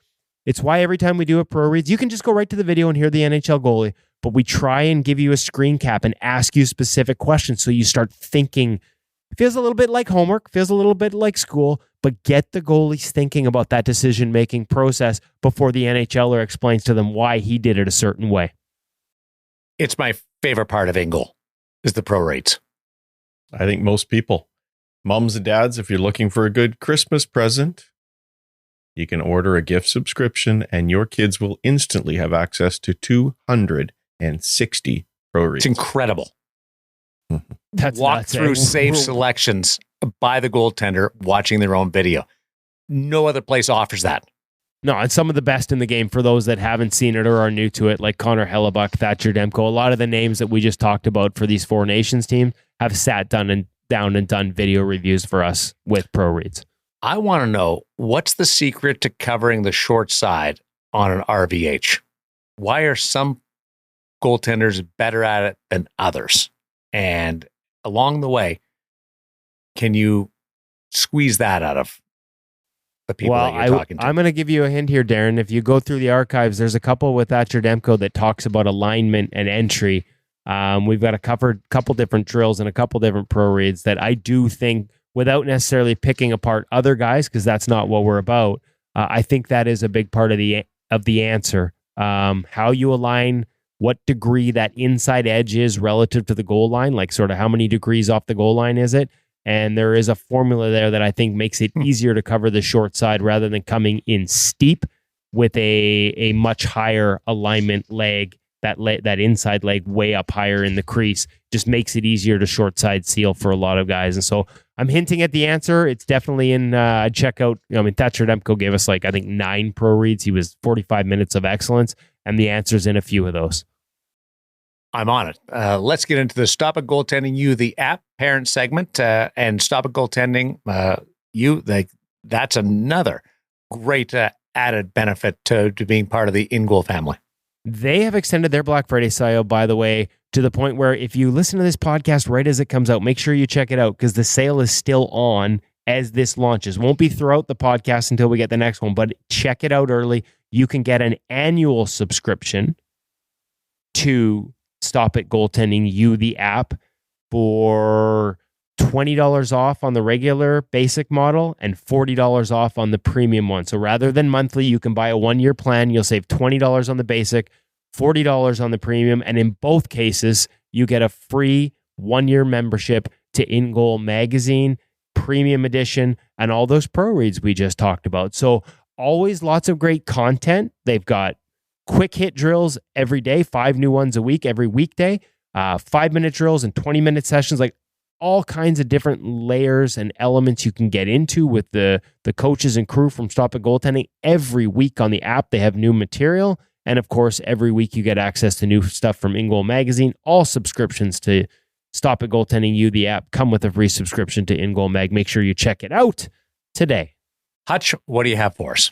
every time we do a Pro Reads, you can just go right to the video and hear the NHL goalie, but we try and give you a screen cap and ask you specific questions so you start thinking. It feels a little bit like homework, feels a little bit like school, but get the goalies thinking about that decision-making process before the NHLer explains to them why he did it a certain way. It's my favorite part of InGoal is the Pro Reads. I think most people. Moms and dads, if you're looking for a good Christmas present, you can order a gift subscription and your kids will instantly have access to 260 pro reads. It's incredible. That's Walk nuts, through eh? safe selections by the goaltender watching their own video. No other place offers that. No, and some of the best in the game for those that haven't seen it or are new to it, like Connor Hellebuck, Thatcher Demko. A lot of the names that we just talked about for these Four Nations teams have sat down and done video reviews for us with pro reads. I want to know, what's the secret to covering the short side on an RVH? Why are some goaltenders better at it than others? And along the way, can you squeeze that out of the people that you're talking to? I'm going to give you a hint here, Darren. If you go through the archives, there's a couple with Thatcher Demko that talks about alignment and entry. We've got a couple different drills and a couple different pro reads that I do think, without necessarily picking apart other guys, because that's not what we're about, I think that is a big part of the answer. How you align, what degree that inside edge is relative to the goal line, like sort of how many degrees off the goal line is it? And there is a formula there that I think makes it easier to cover the short side rather than coming in steep with a much higher alignment leg, that inside leg way up higher in the crease. Just makes it easier to short side seal for a lot of guys. And so I'm hinting at the answer. It's definitely in checkout. Thatcher Demko gave us 9 pro reads. He was 45 minutes of excellence, and the answer's in a few of those. I'm on it. Let's get into the Stop It Goaltending You, the app parent segment, and Stop It Goaltending You. That's another great added benefit to being part of the InGoal family. They have extended their Black Friday sale, by the way, to the point where if you listen to this podcast right as it comes out, make sure you check it out because the sale is still on as this launches. Won't be throughout the podcast until we get the next one, but check it out early. You can get an annual subscription to Stop It Goaltending You, the app, for $20 off on the regular basic model and $40 off on the premium one. So rather than monthly, you can buy a 1-year plan. You'll save $20 on the basic, $40 on the premium. And in both cases, you get a free 1-year membership to InGoal magazine, premium edition, and all those pro reads we just talked about. So always lots of great content. They've got quick hit drills every day, 5 new ones a week, every weekday, 5-minute drills and 20-minute sessions, all kinds of different layers and elements you can get into with the coaches and crew from Stop It Goaltending. Every week on the app, they have new material. And of course, every week you get access to new stuff from InGoal magazine. All subscriptions to Stop It Goaltending You, the app, come with a free subscription to InGoal Mag. Make sure you check it out today. Hutch, what do you have for us?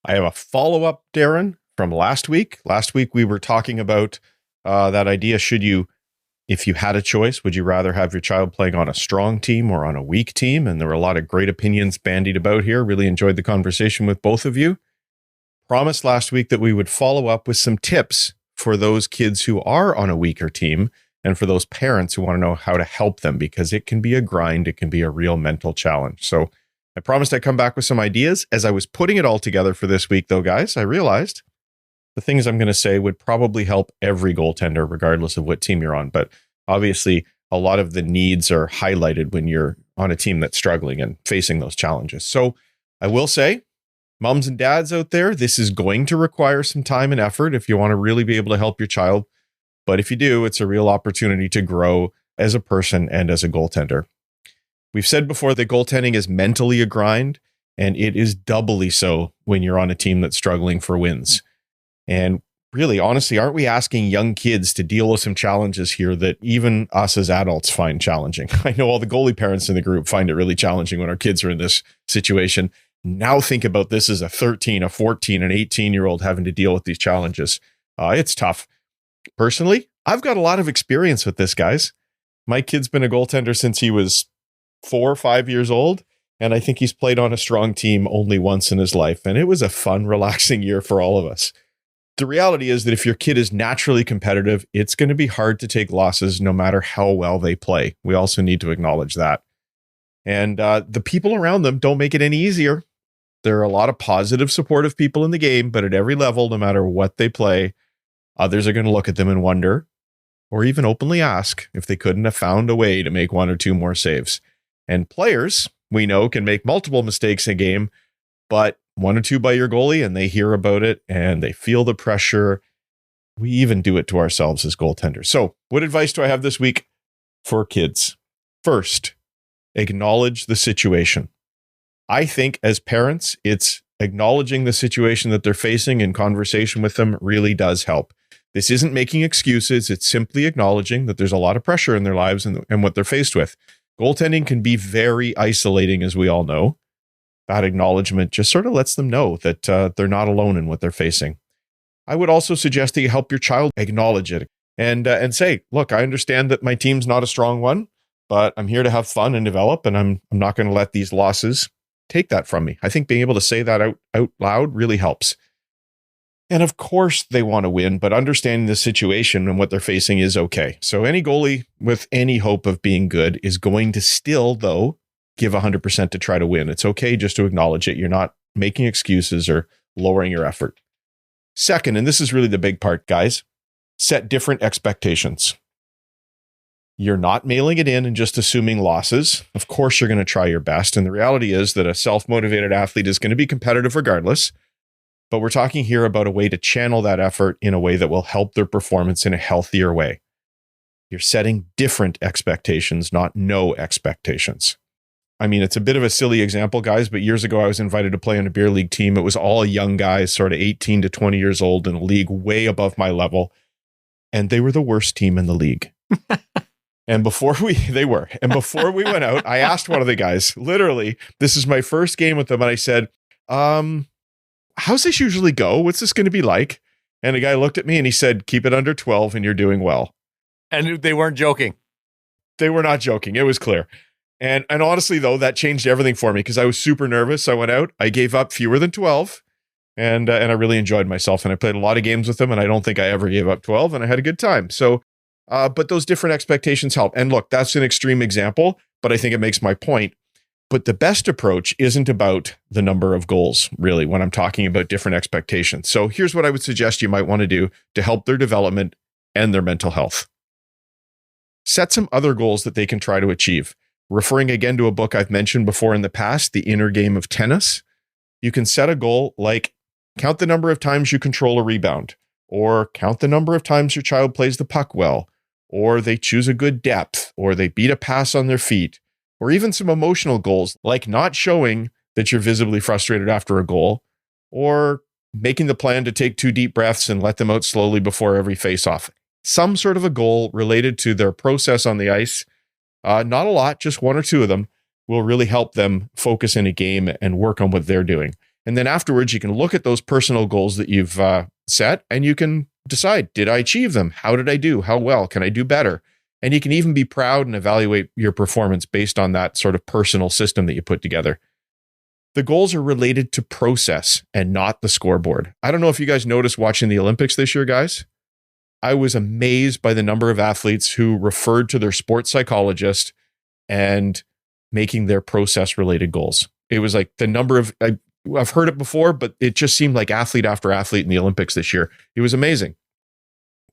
I have a follow-up, Darren, from last week. Last week, we were talking about that idea. If you had a choice, would you rather have your child playing on a strong team or on a weak team? And there were a lot of great opinions bandied about here. Really enjoyed the conversation with both of you. Promised last week that we would follow up with some tips for those kids who are on a weaker team and for those parents who want to know how to help them, because it can be a grind. It can be a real mental challenge. So I promised I'd come back with some ideas. As I was putting it all together for this week, though, guys, I realized the things I'm going to say would probably help every goaltender, regardless of what team you're on. But obviously, a lot of the needs are highlighted when you're on a team that's struggling and facing those challenges. So I will say, moms and dads out there, this is going to require some time and effort if you want to really be able to help your child. But if you do, it's a real opportunity to grow as a person and as a goaltender. We've said before that goaltending is mentally a grind, and it is doubly so when you're on a team that's struggling for wins. And really, honestly, aren't we asking young kids to deal with some challenges here that even us as adults find challenging? I know all the goalie parents in the group find it really challenging when our kids are in this situation. Now think about this as a 13, a 14, an 18-year-old having to deal with these challenges. It's tough. Personally, I've got a lot of experience with this, guys. My kid's been a goaltender since he was 4 or 5 years old, and I think he's played on a strong team only once in his life. And it was a fun, relaxing year for all of us. The reality is that if your kid is naturally competitive, it's going to be hard to take losses no matter how well they play. We also need to acknowledge that. And the people around them don't make it any easier. There are a lot of positive, supportive people in the game, but at every level, no matter what they play, others are going to look at them and wonder, or even openly ask, if they couldn't have found a way to make 1 or 2 more saves. And players, we know, can make multiple mistakes in a game, but 1 or 2 by your goalie and they hear about it and they feel the pressure. We even do it to ourselves as goaltenders. So what advice do I have this week for kids? First, acknowledge the situation. I think as parents, it's acknowledging the situation that they're facing in conversation with them really does help. This isn't making excuses. It's simply acknowledging that there's a lot of pressure in their lives and what they're faced with. Goaltending can be very isolating, as we all know. That acknowledgement just sort of lets them know that they're not alone in what they're facing. I would also suggest that you help your child acknowledge it and say, look, I understand that my team's not a strong one, but I'm here to have fun and develop, and I'm not going to let these losses take that from me. I think being able to say that out loud really helps. And of course they want to win, but understanding the situation and what they're facing is okay. So any goalie with any hope of being good is going to still, though, give 100% to try to win. It's okay just to acknowledge it. You're not making excuses or lowering your effort. Second, and this is really the big part, guys, set different expectations. You're not mailing it in and just assuming losses. Of course, you're going to try your best. And the reality is that a self-motivated athlete is going to be competitive regardless. But we're talking here about a way to channel that effort in a way that will help their performance in a healthier way. You're setting different expectations, not no expectations. I mean, it's a bit of a silly example, guys, but years ago I was invited to play on a beer league team. It was all young guys, sort of 18 to 20 years old in a league way above my level. And they were the worst team in the league. And before we went out, I asked one of the guys, literally, this is my first game with them. And I said, how's this usually go? What's this going to be like? And the guy looked at me and he said, keep it under 12 and you're doing well. And they weren't joking. They were not joking. It was clear. And honestly, though, that changed everything for me because I was super nervous. I went out, I gave up fewer than 12 and I really enjoyed myself. And I played a lot of games with them and I don't think I ever gave up 12 and I had a good time. So, but those different expectations help. And look, that's an extreme example, but I think it makes my point. But the best approach isn't about the number of goals, really, when I'm talking about different expectations. So here's what I would suggest you might want to do to help their development and their mental health. Set some other goals that they can try to achieve. Referring again to a book I've mentioned before in the past, The Inner Game of Tennis, you can set a goal like count the number of times you control a rebound, or count the number of times your child plays the puck well, or they choose a good depth, or they beat a pass on their feet, or even some emotional goals like not showing that you're visibly frustrated after a goal, or making the plan to take 2 deep breaths and let them out slowly before every face-off. Some sort of a goal related to their process on the ice. Not a lot, just 1 or 2 of them will really help them focus in a game and work on what they're doing. And then afterwards, you can look at those personal goals that you've set and you can decide, did I achieve them? How did I do? How well? Can I do better? And you can even be proud and evaluate your performance based on that sort of personal system that you put together. The goals are related to process and not the scoreboard. I don't know if you guys noticed watching the Olympics this year, guys. I was amazed by the number of athletes who referred to their sports psychologist and making their process related goals. It was like the number of, I've heard it before, but it just seemed like athlete after athlete in the Olympics this year. It was amazing.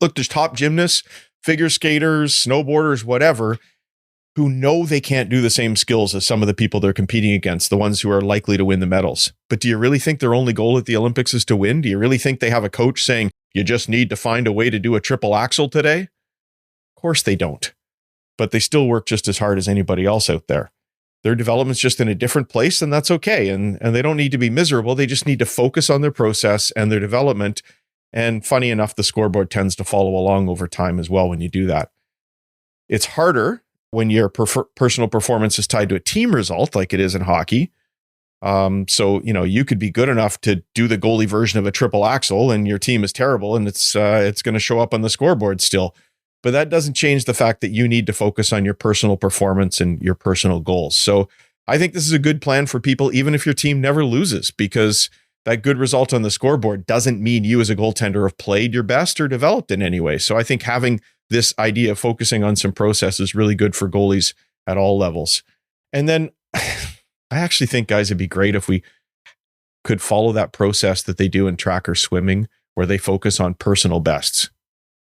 Look, there's top gymnasts, figure skaters, snowboarders, whatever, who know they can't do the same skills as some of the people they're competing against, the ones who are likely to win the medals. But do you really think their only goal at the Olympics is to win? Do you really think they have a coach saying, you just need to find a way to do a triple axel today? Of course they don't. But they still work just as hard as anybody else out there. Their development's just in a different place, and that's okay. And they don't need to be miserable. They just need to focus on their process and their development. And funny enough, the scoreboard tends to follow along over time as well when you do that. It's harder when your personal performance is tied to a team result like it is in hockey. So, you could be good enough to do the goalie version of a triple axel and your team is terrible and it's going to show up on the scoreboard still. But that doesn't change the fact that you need to focus on your personal performance and your personal goals. So I think this is a good plan for people, even if your team never loses, because that good result on the scoreboard doesn't mean you as a goaltender have played your best or developed in any way. So I think having this idea of focusing on some process is really good for goalies at all levels. And then I actually think, guys, it'd be great if we could follow that process that they do in track or swimming, where they focus on personal bests.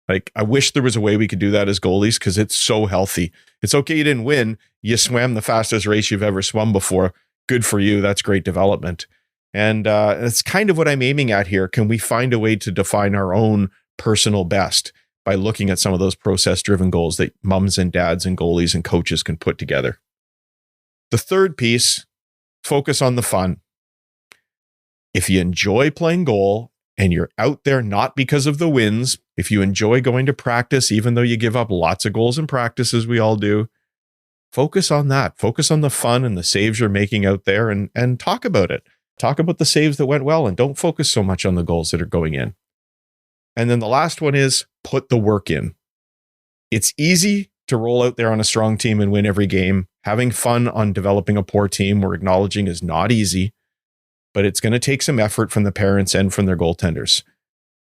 Like, I wish there was a way we could do that as goalies because it's so healthy. It's okay you didn't win. You swam the fastest race you've ever swum before. Good for you. That's great development. And that's kind of what I'm aiming at here. Can we find a way to define our own personal best by looking at some of those process-driven goals that mums and dads and goalies and coaches can put together? The third piece, focus on the fun. If you enjoy playing goal and you're out there not because of the wins, if you enjoy going to practice, even though you give up lots of goals in practice, as we all do, focus on that. Focus on the fun and the saves you're making out there and talk about it. Talk about the saves that went well and don't focus so much on the goals that are going in. And then the last one is put the work in. It's easy to roll out there on a strong team and win every game. Having fun on developing a poor team, we're acknowledging, is not easy, but it's going to take some effort from the parents and from their goaltenders.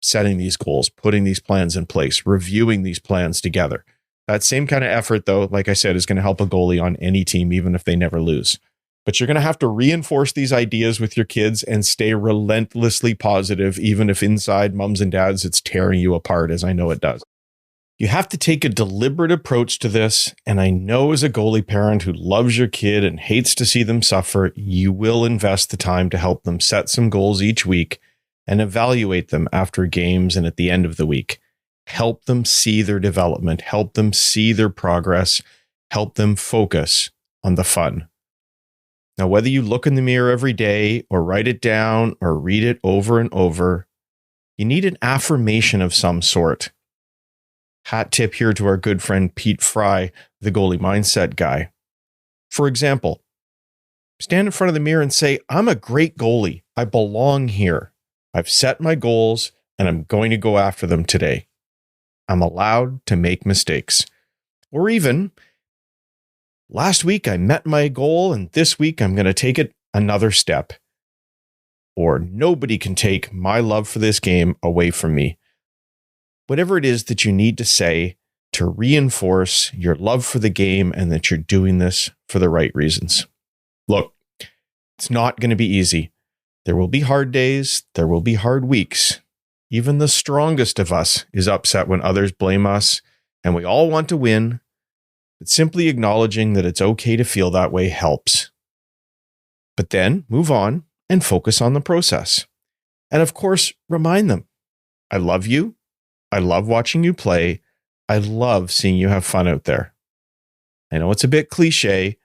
Setting these goals, putting these plans in place, reviewing these plans together. That same kind of effort, though, like I said, is going to help a goalie on any team, even if they never lose. But you're going to have to reinforce these ideas with your kids and stay relentlessly positive, even if inside mums and dads, it's tearing you apart, as I know it does. You have to take a deliberate approach to this. And I know as a goalie parent who loves your kid and hates to see them suffer, you will invest the time to help them set some goals each week and evaluate them after games and at the end of the week. Help them see their development, help them see their progress, help them focus on the fun. Now, whether you look in the mirror every day or write it down or read it over and over, you need an affirmation of some sort. Hat tip here to our good friend Pete Fry, the goalie mindset guy. For example, stand in front of the mirror and say, I'm a great goalie. I belong here. I've set my goals and I'm going to go after them today. I'm allowed to make mistakes. Or even, last week I met my goal and this week I'm going to take it another step. Or nobody can take my love for this game away from me. Whatever it is that you need to say to reinforce your love for the game and that you're doing this for the right reasons. Look, it's not going to be easy. There will be hard days. There will be hard weeks. Even the strongest of us is upset when others blame us, and we all want to win. But simply acknowledging that it's okay to feel that way helps. But then move on and focus on the process. And of course, remind them, I love you. I love watching you play. I love seeing you have fun out there. I know it's a bit cliche,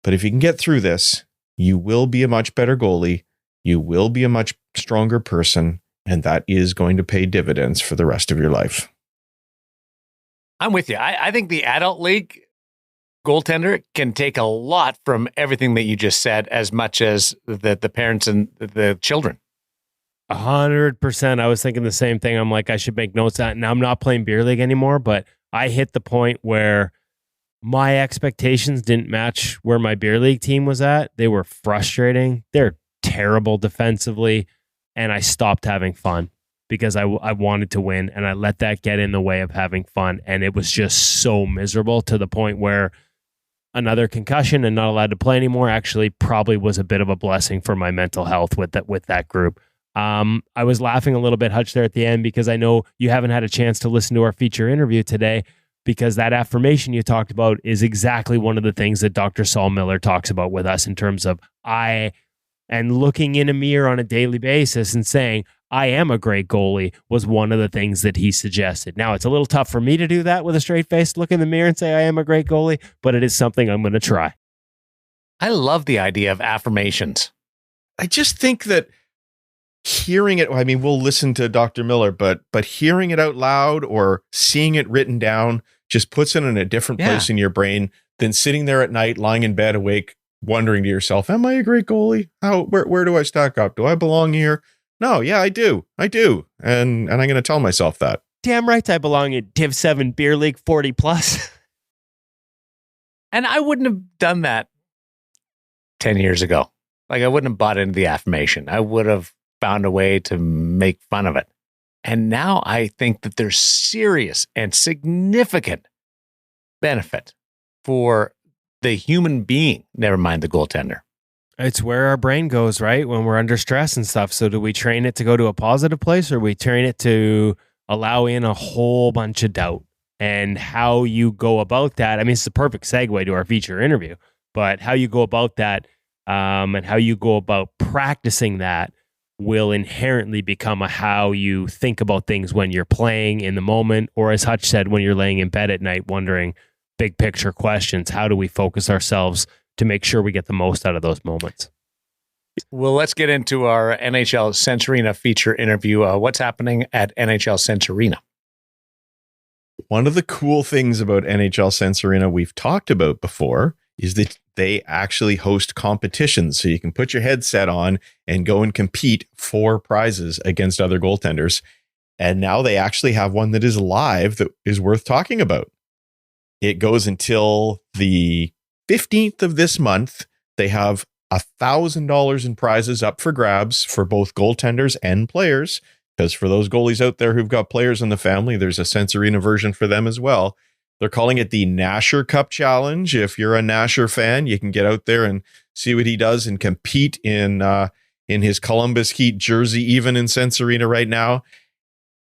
but if you can get through this, you will be a much better goalie. You will be a much stronger person, and that is going to pay dividends for the rest of your life. I'm with you. I think the adult league goaltender can take a lot from everything that you just said, as much as the parents and the children. 100%. I was thinking the same thing. I'm like, I should make notes on it. Now I'm not playing beer league anymore, but I hit the point where my expectations didn't match where my beer league team was at. They were frustrating. They're terrible defensively. And I stopped having fun because I wanted to win, and I let that get in the way of having fun. And it was just so miserable to the point where another concussion and not allowed to play anymore actually probably was a bit of a blessing for my mental health with that group. I was laughing a little bit, Hutch, there at the end, because I know you haven't had a chance to listen to our feature interview today, because that affirmation you talked about is exactly one of the things that Dr. Saul Miller talks about with us in terms of and looking in a mirror on a daily basis and saying, I am a great goalie, was one of the things that he suggested. Now, it's a little tough for me to do that with a straight face, look in the mirror and say, I am a great goalie, but it is something I'm going to try. I love the idea of affirmations. I just think that hearing it, I mean, we'll listen to Dr. Miller, but hearing it out loud or seeing it written down just puts it in a different place in your brain than sitting there at night, lying in bed awake, wondering to yourself, am I a great goalie? Where do I stack up? Do I belong here? No, yeah, I do. And I'm going to tell myself that. Damn right I belong in Div 7 Beer League 40 plus. And I wouldn't have done that 10 years ago. Like, I wouldn't have bought into the affirmation. I would have found a way to make fun of it. And now I think that there's serious and significant benefit for the human being, never mind the goaltender. It's where our brain goes, right? When we're under stress and stuff. So do we train it to go to a positive place, or we train it to allow in a whole bunch of doubt. And how you go about that, I mean, it's the perfect segue to our feature interview, but how you go about that and how you go about practicing that will inherently become how you think about things when you're playing in the moment, or as Hutch said, when you're laying in bed at night wondering big picture questions. How do we focus ourselves to make sure we get the most out of those moments? Well, let's get into our NHL Sense Arena feature interview. What's happening at NHL Sense Arena? One of the cool things about NHL Sense Arena we've talked about before is that they actually host competitions. So you can put your headset on and go and compete for prizes against other goaltenders. And now they actually have one that is live that is worth talking about. It goes until the 15th of this month. They have $1,000 in prizes up for grabs for both goaltenders and players. Because for those goalies out there who've got players in the family, there's a Sense Arena version for them as well. They're calling it the Nasher Cup Challenge. If you're a Nasher fan, you can get out there and see what he does and compete in his Columbus Heat jersey, even in Sense Arena right now.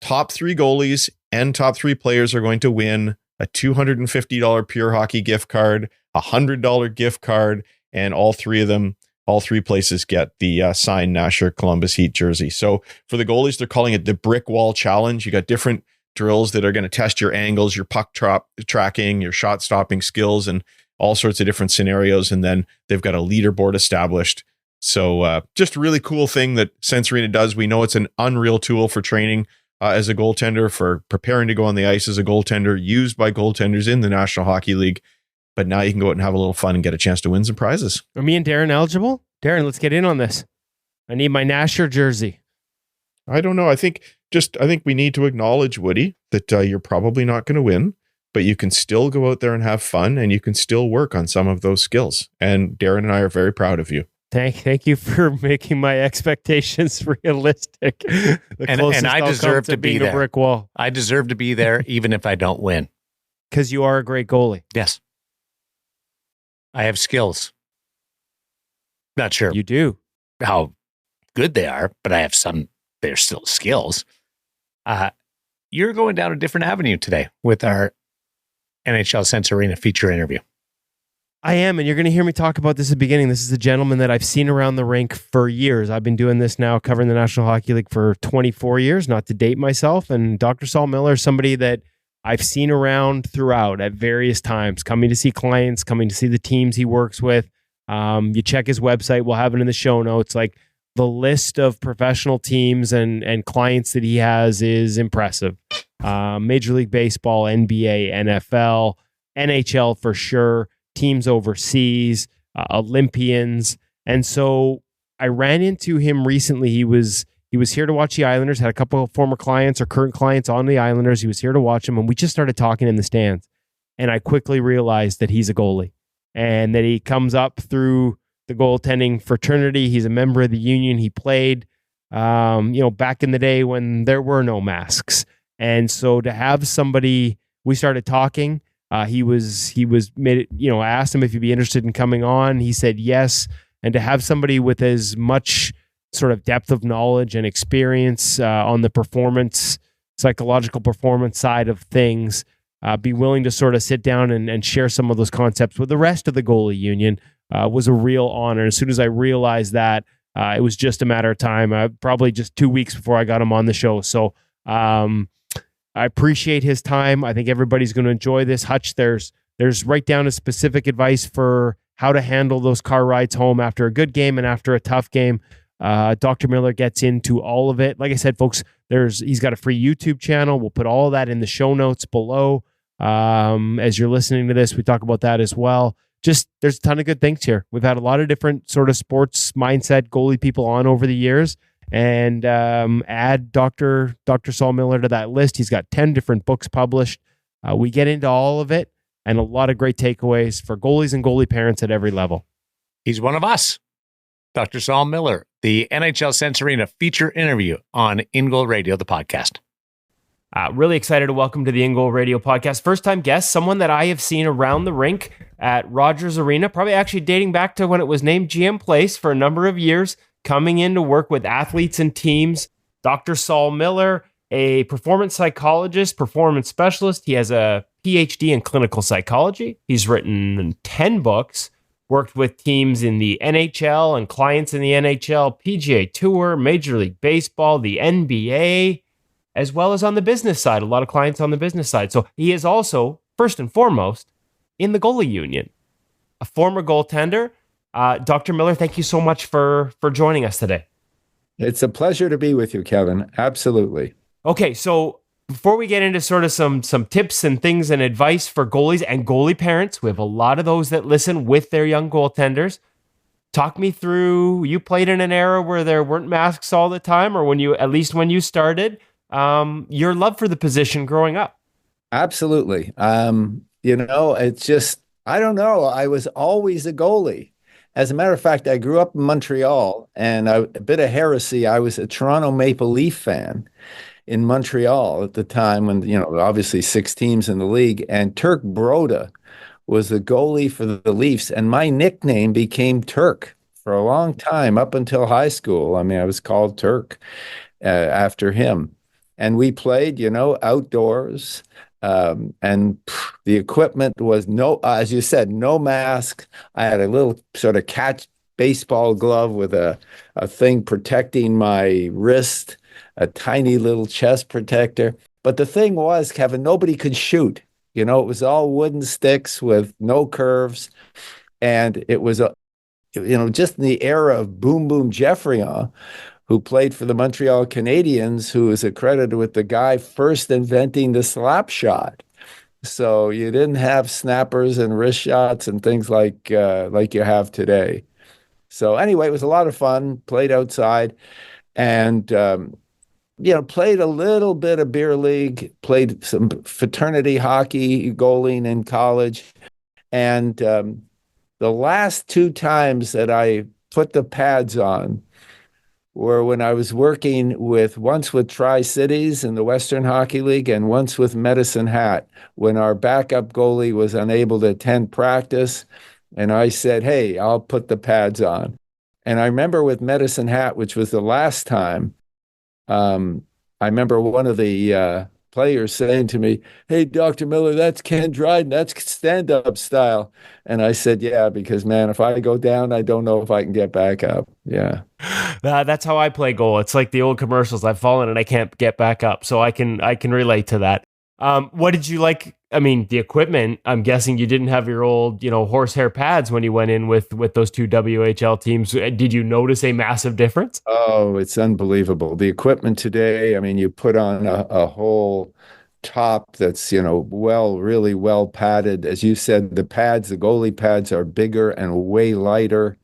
Top 3 goalies and top 3 players are going to win a $250 Pure Hockey gift card, a $100 gift card, and all 3 places get the signed Nasher Columbus Heat jersey. So for the goalies, they're calling it the Brick Wall Challenge. You got different drills that are going to test your angles, your puck tracking, your shot stopping skills, and all sorts of different scenarios. And then they've got a leaderboard established. So just a really cool thing that Sense Arena does. We know it's an unreal tool for training as a goaltender, for preparing to go on the ice as a goaltender, used by goaltenders in the National Hockey League. But now you can go out and have a little fun and get a chance to win some prizes. Are me and Darren eligible? Darren, let's get in on this. I need my Nasher jersey. I don't know. I think we need to acknowledge, Woody, that you're probably not going to win, but you can still go out there and have fun, and you can still work on some of those skills. And Darren and I are very proud of you. Thank you for making my expectations realistic. And I deserve to be there. A brick wall. I deserve to be there, even if I don't win. Because you are a great goalie. Yes. I have skills. Not sure you do how good they are, but I have some. They're still skills. You're going down a different avenue today with our NHL Sense Arena feature interview. I am, and you're going to hear me talk about this at the beginning. This is a gentleman that I've seen around the rink for years. I've been doing this now, covering the National Hockey League for 24 years, not to date myself. And Dr. Saul Miller is somebody that I've seen around throughout at various times, coming to see clients, coming to see the teams he works with. You check his website. We'll have it in the show notes. Like, the list of professional teams and clients that he has is impressive. Major League Baseball, NBA, NFL, NHL for sure, teams overseas, Olympians. And so I ran into him recently. He was here to watch the Islanders, had a couple of former clients or current clients on the Islanders. He was here to watch them, and we just started talking in the stands. And I quickly realized that he's a goalie and that he comes up through the goaltending fraternity. He's a member of the union. He played, back in the day when there were no masks. And so to have somebody, we started talking. I asked him if he'd be interested in coming on. He said yes. And to have somebody with as much sort of depth of knowledge and experience on the psychological performance side of things, be willing to sort of sit down and share some of those concepts with the rest of the goalie union was a real honor. As soon as I realized that, it was just a matter of time, probably just 2 weeks before I got him on the show. So I appreciate his time. I think everybody's going to enjoy this. Hutch, there's right down to specific advice for how to handle those car rides home after a good game and after a tough game. Dr. Miller gets into all of it. Like I said, folks, he's got a free YouTube channel. We'll put all of that in the show notes below. As you're listening to this, we talk about that as well. Just, there's a ton of good things here. We've had a lot of different sort of sports mindset goalie people on over the years, and add Dr. Saul Miller to that list. He's got 10 different books published. We get into all of it and a lot of great takeaways for goalies and goalie parents at every level. He's one of us. Dr. Saul Miller, the NHL Sense Arena feature interview on InGoal Radio, the podcast. Really excited to welcome to the InGoal Radio podcast. First-time guest, someone that I have seen around the rink at Rogers Arena, probably actually dating back to when it was named GM Place for a number of years, coming in to work with athletes and teams. Dr. Saul Miller, a performance psychologist, performance specialist. He has a PhD in clinical psychology. He's written 10 books, worked with teams in the NHL and clients in the NHL, PGA Tour, Major League Baseball, the NBA, as well as on the business side. A lot of clients on the business side. So he is also, first and foremost, in the goalie union, a former goaltender. Dr. Miller, thank you so much for joining us today. It's a pleasure to be with you, Kevin. Absolutely. Okay, so before we get into sort of some tips and things and advice for goalies and goalie parents, we have a lot of those that listen with their young goaltenders. Talk me through, you played in an era where there weren't masks all the time, or at least when you started, your love for the position growing up. Absolutely. It's just, I don't know. I was always a goalie. As a matter of fact, I grew up in Montreal, and a bit of heresy, I was a Toronto Maple Leaf fan in Montreal at the time when, obviously 6 teams in the league, and Turk Broda was the goalie for the Leafs, and my nickname became Turk for a long time, up until high school. I mean, I was called Turk after him. And we played, outdoors. And the equipment was as you said, no mask. I had a little sort of catch baseball glove with a thing protecting my wrist, a tiny little chest protector. But the thing was, Kevin, nobody could shoot. It was all wooden sticks with no curves. And it was, just in the era of Boom Boom Geoffrion, who played for the Montreal Canadiens, who is accredited with the guy first inventing the slap shot. So you didn't have snappers and wrist shots and things like you have today. So anyway, it was a lot of fun, played outside, and played a little bit of beer league, played some fraternity hockey, goaling in college. And the last 2 times that I put the pads on were when I was working once with Tri-Cities in the Western Hockey League and once with Medicine Hat, when our backup goalie was unable to attend practice. And I said, hey, I'll put the pads on. And I remember with Medicine Hat, which was the last time, I remember one of the players saying to me, hey, Dr. Miller, that's Ken Dryden, that's stand-up style. And I said, yeah, because, man, if I go down, I don't know if I can get back up. Yeah. That's how I play goal. It's like the old commercials. I've fallen and I can't get back up. So I can relate to that. What did you like? I mean, the equipment, I'm guessing you didn't have your old, horsehair pads when you went in with those 2 WHL teams. Did you notice a massive difference? Oh, it's unbelievable. The equipment today, I mean, you put on a whole top that's, really well padded. As you said, the goalie pads are bigger and way lighter.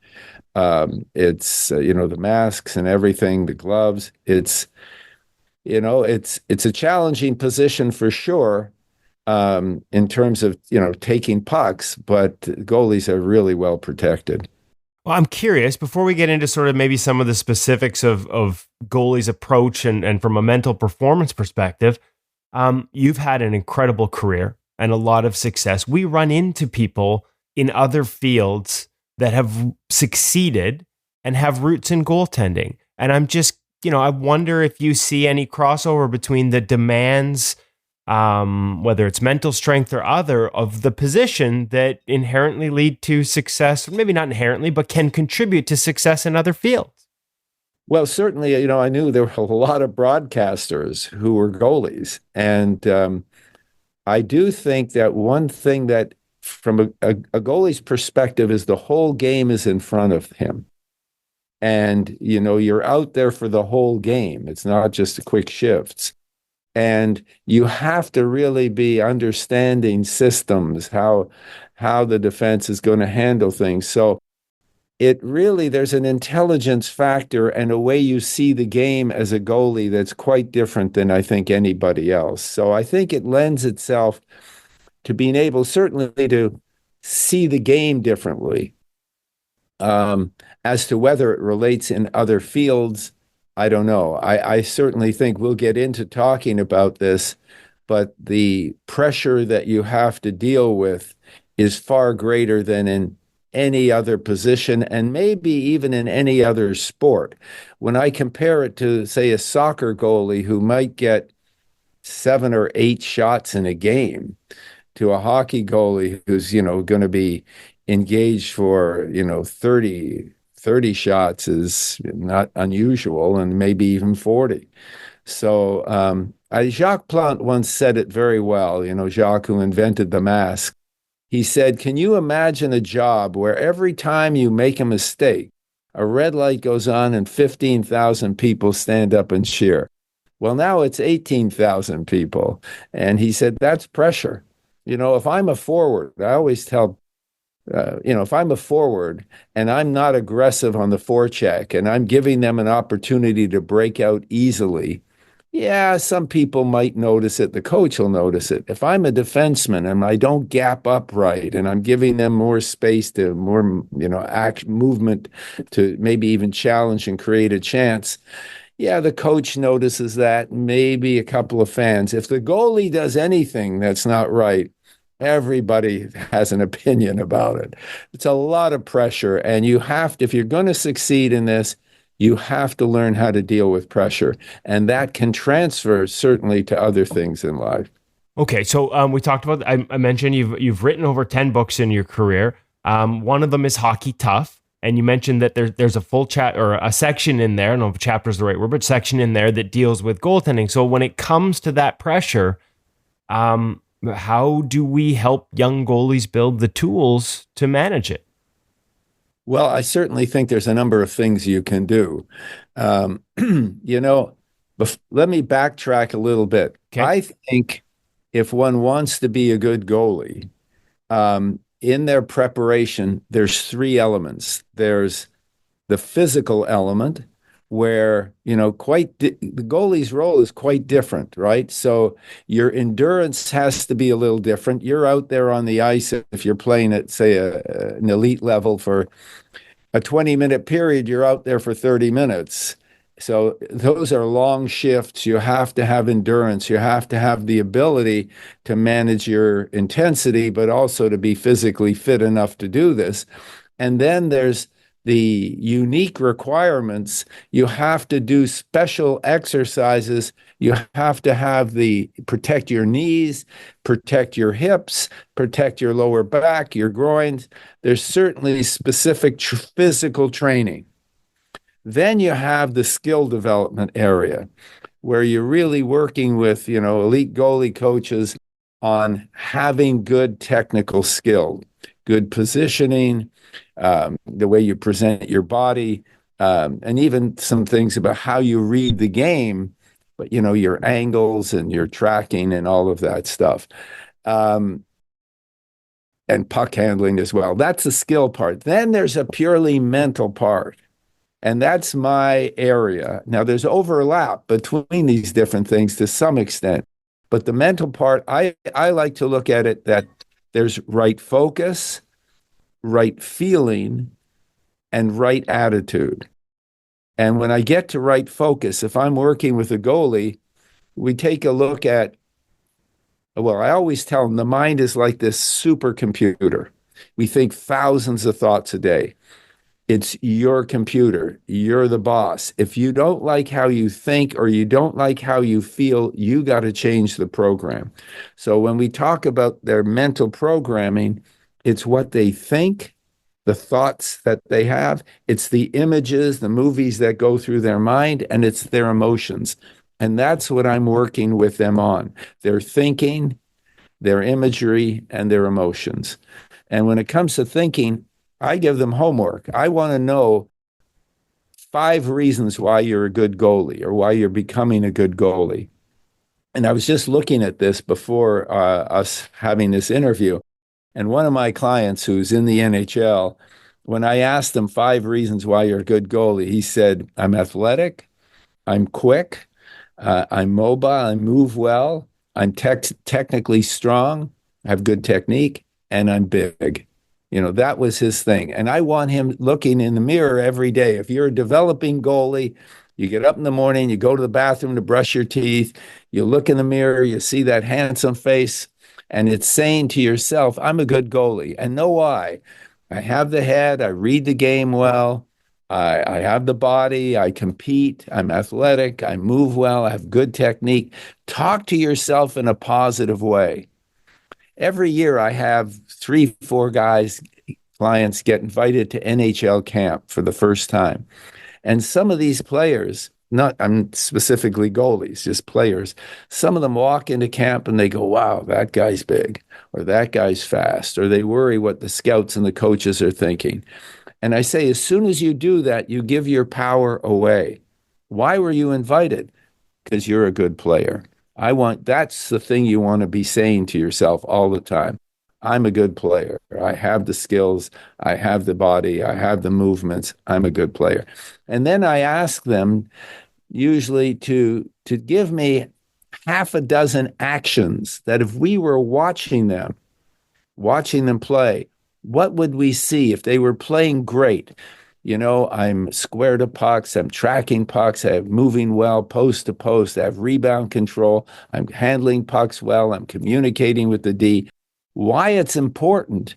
It's, the masks and everything, the gloves. It's a challenging position for sure. In terms of, taking pucks, but goalies are really well protected. Well, I'm curious, before we get into sort of maybe some of the specifics of goalies' approach and from a mental performance perspective, you've had an incredible career and a lot of success. We run into people in other fields that have succeeded and have roots in goaltending. And I'm just, I wonder if you see any crossover between the demands, whether it's mental strength or other, of the position that inherently lead to success, or maybe not inherently, but can contribute to success in other fields. Well, certainly, I knew there were a lot of broadcasters who were goalies. And I do think that one thing that from a goalie's perspective is the whole game is in front of him. And, you're out there for the whole game. It's not just quick shifts. And you have to really be understanding systems, how the defense is going to handle things. So there's an intelligence factor and a way you see the game as a goalie that's quite different than I think anybody else. So I think it lends itself to being able certainly to see the game differently. As to whether it relates in other fields, I don't know. I certainly think we'll get into talking about this, but the pressure that you have to deal with is far greater than in any other position and maybe even in any other sport. When I compare it to, say, a soccer goalie who might get 7 or 8 shots in a game to a hockey goalie who's, going to be engaged for, 30 shots is not unusual, and maybe even 40. So Jacques Plante once said it very well, Jacques, who invented the mask. He said, can you imagine a job where every time you make a mistake, a red light goes on and 15,000 people stand up and cheer? Well, now it's 18,000 people. And he said, that's pressure. If I'm a forward, I always tell, if I'm a forward and I'm not aggressive on the forecheck and I'm giving them an opportunity to break out easily, yeah, some people might notice it. The coach will notice it. If I'm a defenseman and I don't gap up right and I'm giving them more space to more, movement to maybe even challenge and create a chance, yeah, the coach notices that, maybe a couple of fans. If the goalie does anything that's not right, everybody has an opinion about it. It's a lot of pressure, and you have to, if you're going to succeed in this, you have to learn how to deal with pressure, and that can transfer certainly to other things in life. Okay, so we talked about. I mentioned you've written over 10 books in your career. One of them is Hockey Tough, and you mentioned that there's a full chat or a section in there. I don't know if chapter is the right word, but section in there that deals with goaltending. So when it comes to that pressure, how do we help young goalies build the tools to manage it? Well, I certainly think there's a number of things you can do. Let me backtrack a little bit. Okay. I think if one wants to be a good goalie, in their preparation, there's 3 elements. There's the physical element, where, the goalie's role is quite different, right? So your endurance has to be a little different. You're out there on the ice if you're playing at, say, an elite level for a 20-minute period, you're out there for 30 minutes. So those are long shifts. You have to have endurance. You have to have the ability to manage your intensity, but also to be physically fit enough to do this. And then there's the unique requirements. You have to do special exercises. You have to protect your knees, protect your hips, protect your lower back, your groins. There's certainly specific physical training. Then you have the skill development area, where you're really working with, elite goalie coaches on having good technical skill, good positioning, the way you present your body, and even some things about how you read the game, but, your angles and your tracking and all of that stuff. And puck handling as well. That's the skill part. Then there's a purely mental part. And that's my area. Now, there's overlap between these different things to some extent. But the mental part, I like to look at it that there's right focus, right feeling, and right attitude. And when I get to right focus, if I'm working with a goalie, we take a look at, well, I always tell them the mind is like this supercomputer. We think thousands of thoughts a day. It's your computer. You're the boss. If you don't like how you think or you don't like how you feel, you got to change the program. So when we talk about their mental programming, it's what they think, the thoughts that they have, it's the images, the movies that go through their mind, and it's their emotions. And that's what I'm working with them on. Their thinking, their imagery, and their emotions. And when it comes to thinking, I give them homework. I want to know 5 reasons why you're a good goalie or why you're becoming a good goalie. And I was just looking at this before us having this interview. And one of my clients who's in the NHL, when I asked him 5 reasons why you're a good goalie, he said, I'm athletic, I'm quick, I'm mobile, I move well, I'm technically strong, I have good technique, and I'm big. That was his thing. And I want him looking in the mirror every day. If you're a developing goalie, you get up in the morning, you go to the bathroom to brush your teeth, you look in the mirror, you see that handsome face, and it's saying to yourself, I'm a good goalie. And know why? I have the head, I read the game well, I have the body, I compete, I'm athletic, I move well, I have good technique. Talk to yourself in a positive way. Every year I have 3, 4 clients get invited to NHL camp for the first time. And some of these players, not I'm specifically goalies, just players, some of them walk into camp and they go, wow, that guy's big, or that guy's fast, or they worry what the scouts and the coaches are thinking. And I say, as soon as you do that, you give your power away. Why were you invited? Because you're a good player. That's the thing you want to be saying to yourself all the time. I'm a good player. I have the skills. I have the body. I have the movements. I'm a good player. And then I ask them usually to give me half a dozen actions that if we were watching them play, what would we see if they were playing great? I'm square to pucks, I'm tracking pucks, I'm moving well post to post, I have rebound control, I'm handling pucks well, I'm communicating with the D. Why it's important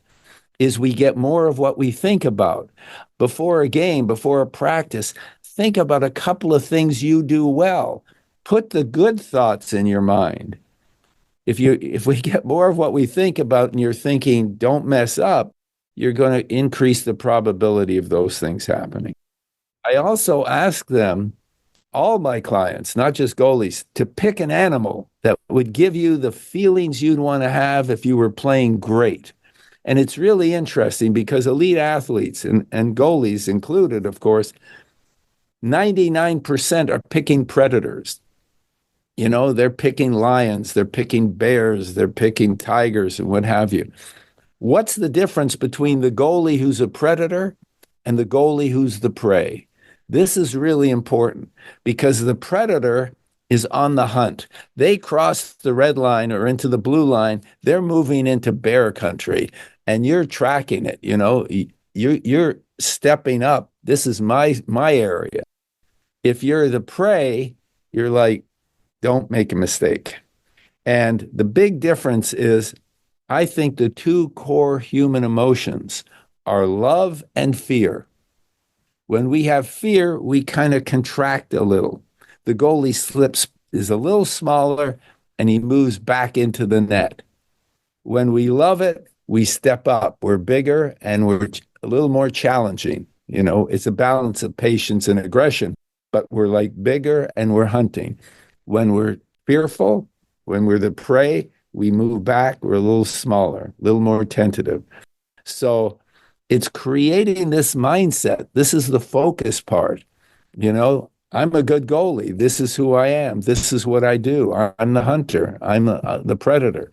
is we get more of what we think about. Before a game, before a practice, think about a couple of things you do well. Put the good thoughts in your mind. If we get more of what we think about and you're thinking, don't mess up, you're going to increase the probability of those things happening. I also ask them, all my clients, not just goalies, to pick an animal that would give you the feelings you'd want to have if you were playing great. And it's really interesting because elite athletes and goalies included, of course, 99% are picking predators. They're picking lions, they're picking bears, they're picking tigers, and what have you. What's the difference between the goalie who's a predator and the goalie who's the prey? This is really important because the predator is on the hunt. They cross the red line or into the blue line, they're moving into bear country, and you're tracking it. You're stepping up. This is my area. If you're the prey, you're like, don't make a mistake. And the big difference is, I think the two core human emotions are love and fear. When we have fear, we kind of contract a little. The goalie is a little smaller and he moves back into the net. When we love it, we step up. We're bigger and we're a little more challenging. It's a balance of patience and aggression, but we're like bigger and we're hunting. When we're fearful, when we're the prey, we move back, we're a little smaller, a little more tentative. So it's creating this mindset. This is the focus part. I'm a good goalie. This is who I am. This is what I do. I'm the hunter. I'm the predator.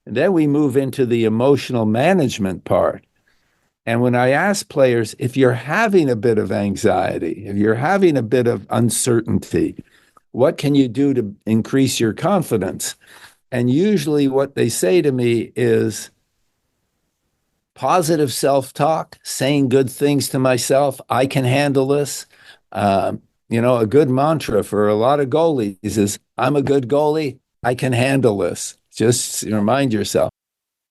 And then we move into the emotional management part. And when I ask players, if you're having a bit of anxiety, if you're having a bit of uncertainty, what can you do to increase your confidence? And usually what they say to me is positive self-talk, saying good things to myself. I can handle this. A good mantra for a lot of goalies is, I'm a good goalie. I can handle this. Just remind yourself.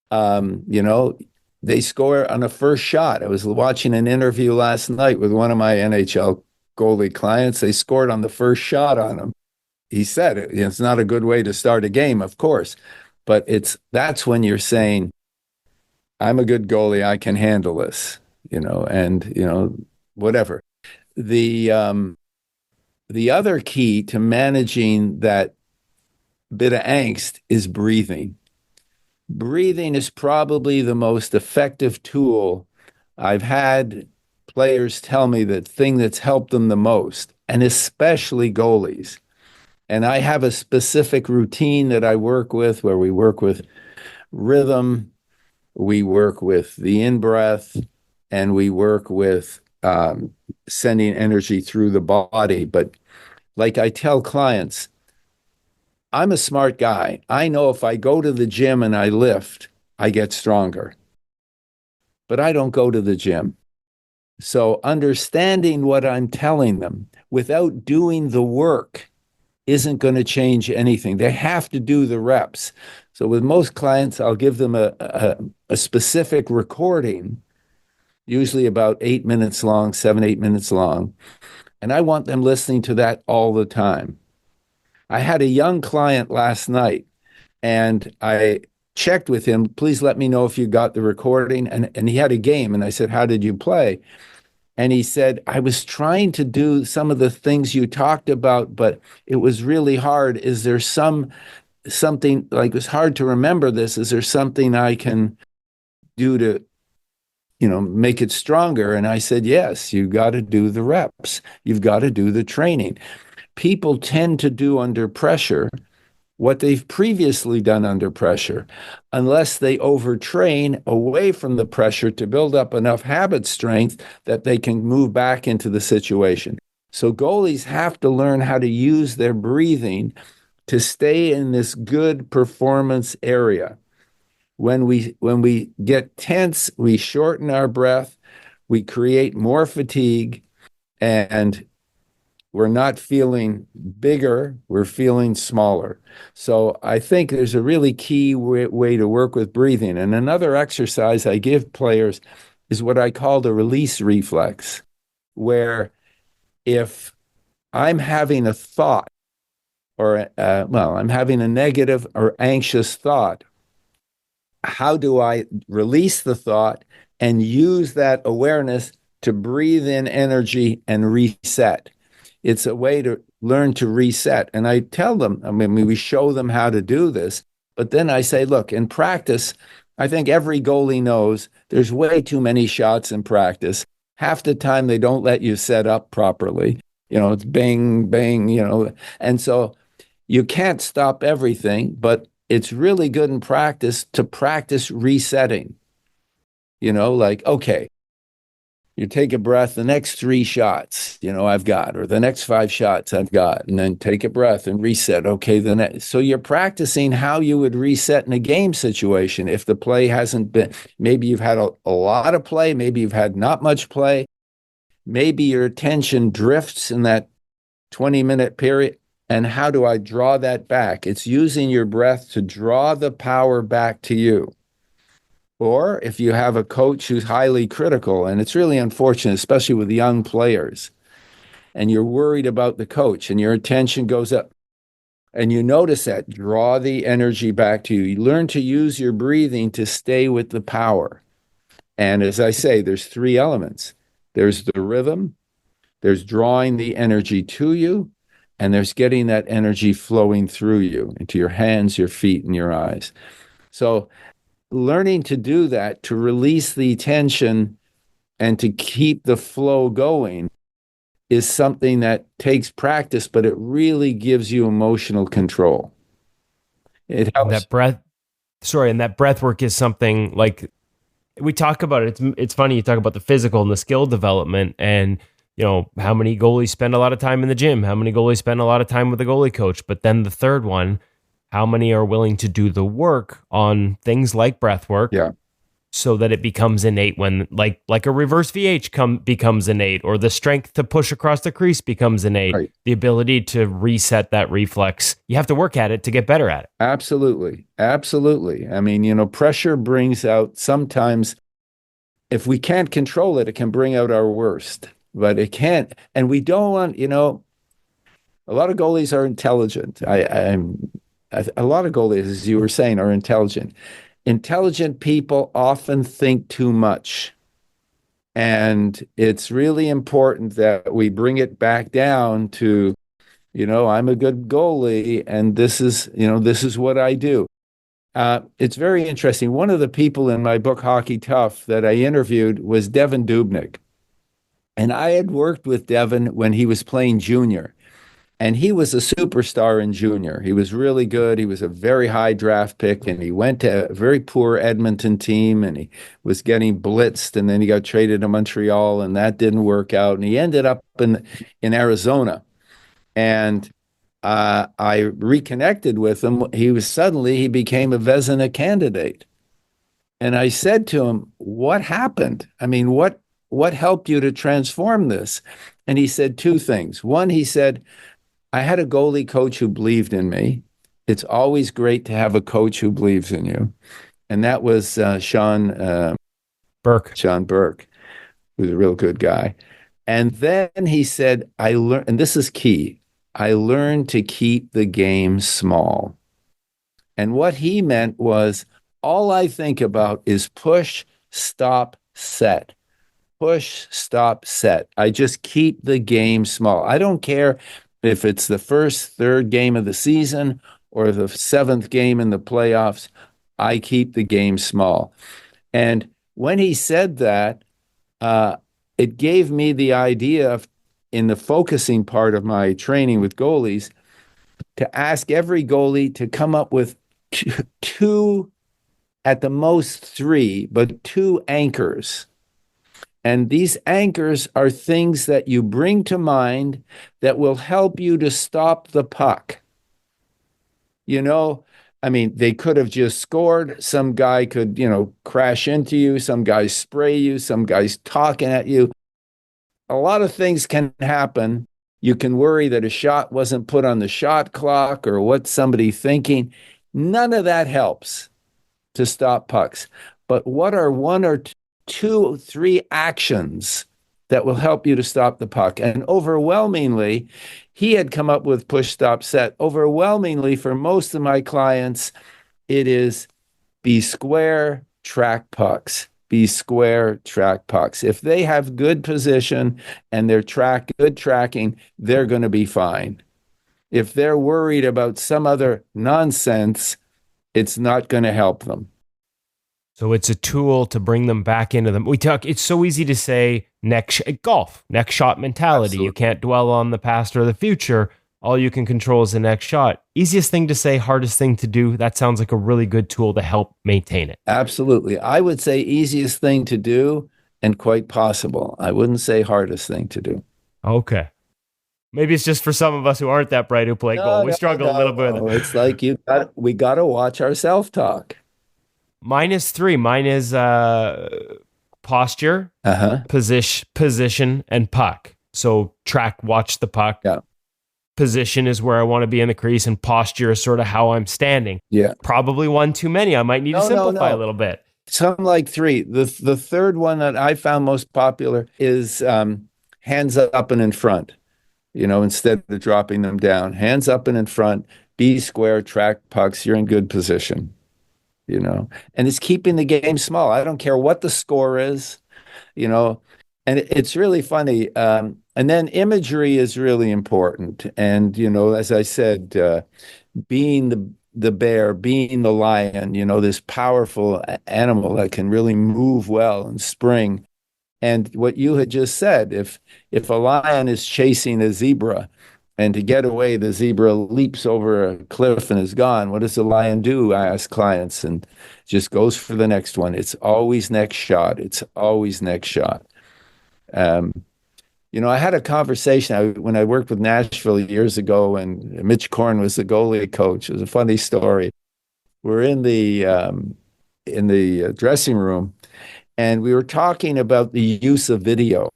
They score on a first shot. I was watching an interview last night with one of my NHL goalie clients. They scored on the first shot on him. He said it's not a good way to start a game, of course, but that's when you're saying, I'm a good goalie, I can handle this, whatever. The other key to managing that bit of angst is breathing. Breathing is probably the most effective tool. I've had players tell me the thing that's helped them the most, and especially goalies. And I have a specific routine that I work with where we work with rhythm, we work with the in-breath, and we work with sending energy through the body. But like I tell clients, I'm a smart guy. I know if I go to the gym and I lift, I get stronger. But I don't go to the gym. So understanding what I'm telling them without doing the work isn't going to change anything. They have to do the reps. So with most clients, I'll give them a specific recording usually about 8 minutes long, 7, 8 minutes long. And I want them listening to that all the time. I had a young client last night, and I checked with him, please let me know if you got the recording. And he had a game, and I said, how did you play? And he said, I was trying to do some of the things you talked about, but it was really hard. Is there something, like, it's hard to remember this. Is there something I can do to, make it stronger? And I said, yes, you got to do the reps. You've got to do the training. People tend to do under pressure what they've previously done under pressure, unless they overtrain away from the pressure to build up enough habit strength that they can move back into the situation. So goalies have to learn how to use their breathing to stay in this good performance area. When we get tense, we shorten our breath, we create more fatigue, and we're not feeling bigger, we're feeling smaller. So I think there's a really key way to work with breathing. And another exercise I give players is what I call the release reflex, where if I'm having a thought, or I'm having a negative or anxious thought, how do I release the thought and use that awareness to breathe in energy and reset? It's a way to learn to reset. And I tell them, we show them how to do this, but then I say, look, in practice, I think every goalie knows there's way too many shots in practice. Half the time they don't let you set up properly. It's bang, bang, and so you can't stop everything, but it's really good in practice to practice resetting. Okay, you take a breath, the next 3 shots, I've got, or the next 5 shots I've got, and then take a breath and reset. Okay, so you're practicing how you would reset in a game situation. If the play hasn't been, maybe you've had a lot of play, maybe you've had not much play, maybe your attention drifts in that 20-minute period. And how do I draw that back? It's using your breath to draw the power back to you. Or if you have a coach who's highly critical, and it's really unfortunate, especially with young players, and you're worried about the coach and your attention goes up, and you notice that, draw the energy back to you. You learn to use your breathing to stay with the power. And as I say, there's 3 elements. There's the rhythm, there's drawing the energy to you, and there's getting that energy flowing through you into your hands, your feet, and your eyes. So learning to do that, to release the tension and to keep the flow going, is something that takes practice, but it really gives you emotional control. It helps. And that breath work is something, like, we talk about it. It's funny, you talk about the physical and the skill development, and how many goalies spend a lot of time in the gym, how many goalies spend a lot of time with the goalie coach, but then the third one, how many are willing to do the work on things like breath work, so that it becomes innate, when like a reverse VH becomes innate, or the strength to push across the crease becomes innate, right. The ability to reset that reflex. You have to work at it to get better at it. Absolutely. Pressure brings out, sometimes, if we can't control it, it can bring out our worst, but it can't. And we don't want, a lot of goalies are intelligent. A lot of goalies, as you were saying, are intelligent. Intelligent people often think too much. And it's really important that we bring it back down to, I'm a good goalie, and this is what I do. It's very interesting. One of the people in my book, Hockey Tough, that I interviewed was Devin Dubnyk. And I had worked with Devin when he was playing junior. And he was a superstar in junior. He was really good. He was a very high draft pick, and he went to a very poor Edmonton team, and he was getting blitzed, and then he got traded to Montreal, and that didn't work out. And he ended up in Arizona. And I reconnected with him. He became a Vezina candidate. And I said to him, what happened? What helped you to transform this? And he said 2 things. One, he said, I had a goalie coach who believed in me. It's always great to have a coach who believes in you. And that was Sean Burke. who's a real good guy. And then he said, I learned, and this is key, I learned to keep the game small. And what he meant was, all I think about is push, stop, set. Push, stop, set. I just keep the game small. I don't care if it's the first, third game of the season or the seventh game in the playoffs. I keep the game small. And when he said that, it gave me the idea of, in the focusing part of my training with goalies, to ask every goalie to come up with two, at the most three, but two anchors. And these anchors are things that you bring to mind that will help you to stop the puck. You know, I mean, they could have just scored. Some guy could, crash into you. Some guy spray you. Some guy's talking at you. A lot of things can happen. You can worry that a shot wasn't put on the shot clock or what's somebody thinking. None of that helps to stop pucks. But what are one or two, three actions that will help you to stop the puck? And overwhelmingly, he had come up with push, stop, set. Overwhelmingly, for most of my clients, it is be square, track pucks. Be square, track pucks. If they have good position and they're good tracking, they're going to be fine. If they're worried about some other nonsense, it's not going to help them. So it's a tool to bring them back into them. It's so easy to say golf, next shot mentality. Absolutely. You can't dwell on the past or the future. All you can control is the next shot. Easiest thing to say, hardest thing to do. That sounds like a really good tool to help maintain it. Absolutely. I would say easiest thing to do and quite possible. I wouldn't say hardest thing to do. Okay. Maybe it's just for some of us who aren't that bright who play goal. We struggle a little bit. It's like we got to watch our self-talk. Mine is 3. Mine is posture, position, and puck. So watch the puck. Yeah. Position is where I want to be in the crease, and posture is sort of how I'm standing. Yeah. Probably one too many. I might need to simplify a little bit. Something like 3. The third one that I found most popular is hands up and in front. Instead of dropping them down. Hands up and in front, be square, track pucks, you're in good position. And it's keeping the game small. I don't care what the score is, and it's really funny. And then imagery is really important. And, as I said, being the bear, being the lion, this powerful animal that can really move well and spring. And what you had just said, if a lion is chasing a zebra, and to get away, the zebra leaps over a cliff and is gone. What does the lion do? I ask clients, and just goes for the next one. It's always next shot. It's always next shot. I had a conversation when I worked with Nashville years ago, and Mitch Korn was the goalie coach. It was a funny story. We're in the dressing room, and we were talking about the use of video.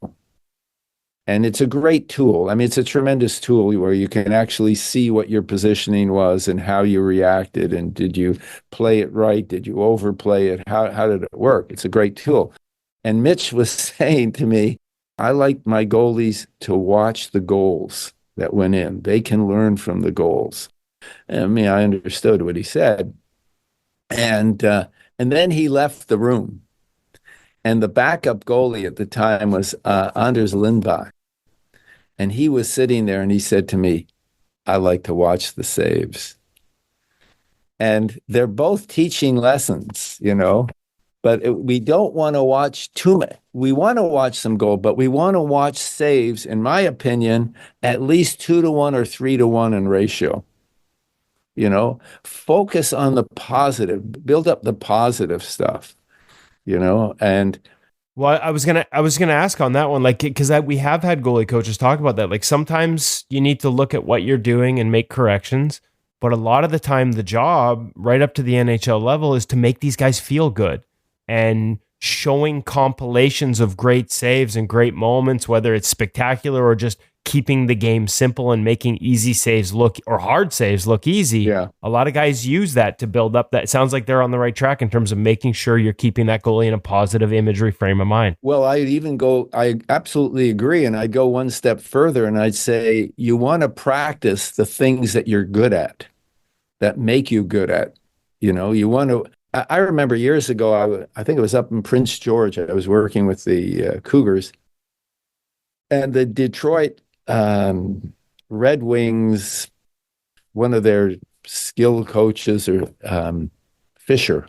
And it's a great tool. I mean, it's a tremendous tool where you can actually see what your positioning was and how you reacted. And did you play it right? Did you overplay it? How did it work? It's a great tool. And Mitch was saying to me, I like my goalies to watch the goals that went in. They can learn from the goals. And I mean, I understood what he said. And then he left the room. And the backup goalie at the time was Anders Lindback. And he was sitting there and he said to me, I like to watch the saves. And they're both teaching lessons, but we don't want to watch too much. We want to watch some goal, but we want to watch saves, in my opinion, at least 2-to-1 or 3-to-1 in ratio. Focus on the positive, build up the positive stuff, and well, I was gonna ask on that one, because we have had goalie coaches talk about that. Like, sometimes you need to look at what you're doing and make corrections, but a lot of the time, the job right up to the NHL level is to make these guys feel good, and showing compilations of great saves and great moments, whether it's spectacular or just keeping the game simple and making easy saves look, or hard saves look easy. Yeah. A lot of guys use that to build up that. It sounds like they're on the right track in terms of making sure you're keeping that goalie in a positive imagery frame of mind. Well, I absolutely agree. And I'd go one step further and I'd say you want to practice the things that you're good at, that make you good at. You know, you want to. I remember years ago, I think it was up in Prince George. I was working with the Cougars, and the Detroit Red Wings, one of their skill coaches, or Fisher.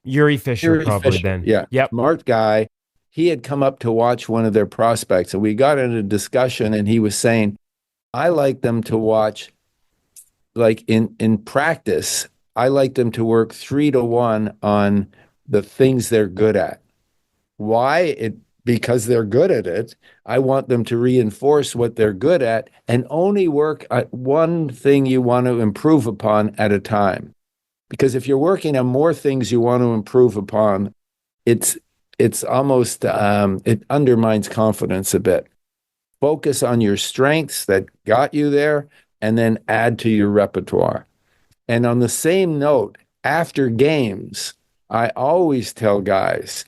Yuri Fisher, probably then. Yeah. Yep. Smart guy. He had come up to watch one of their prospects, and we got into a discussion, and he was saying, I like them to watch, like in practice, I like them to work 3-to-1 on the things they're good at. Why? Because they're good at it. I want them to reinforce what they're good at and only work at one thing you want to improve upon at a time. Because if you're working on more things you want to improve upon, it's almost, it undermines confidence a bit. Focus on your strengths that got you there and then add to your repertoire. And on the same note, after games, I always tell guys,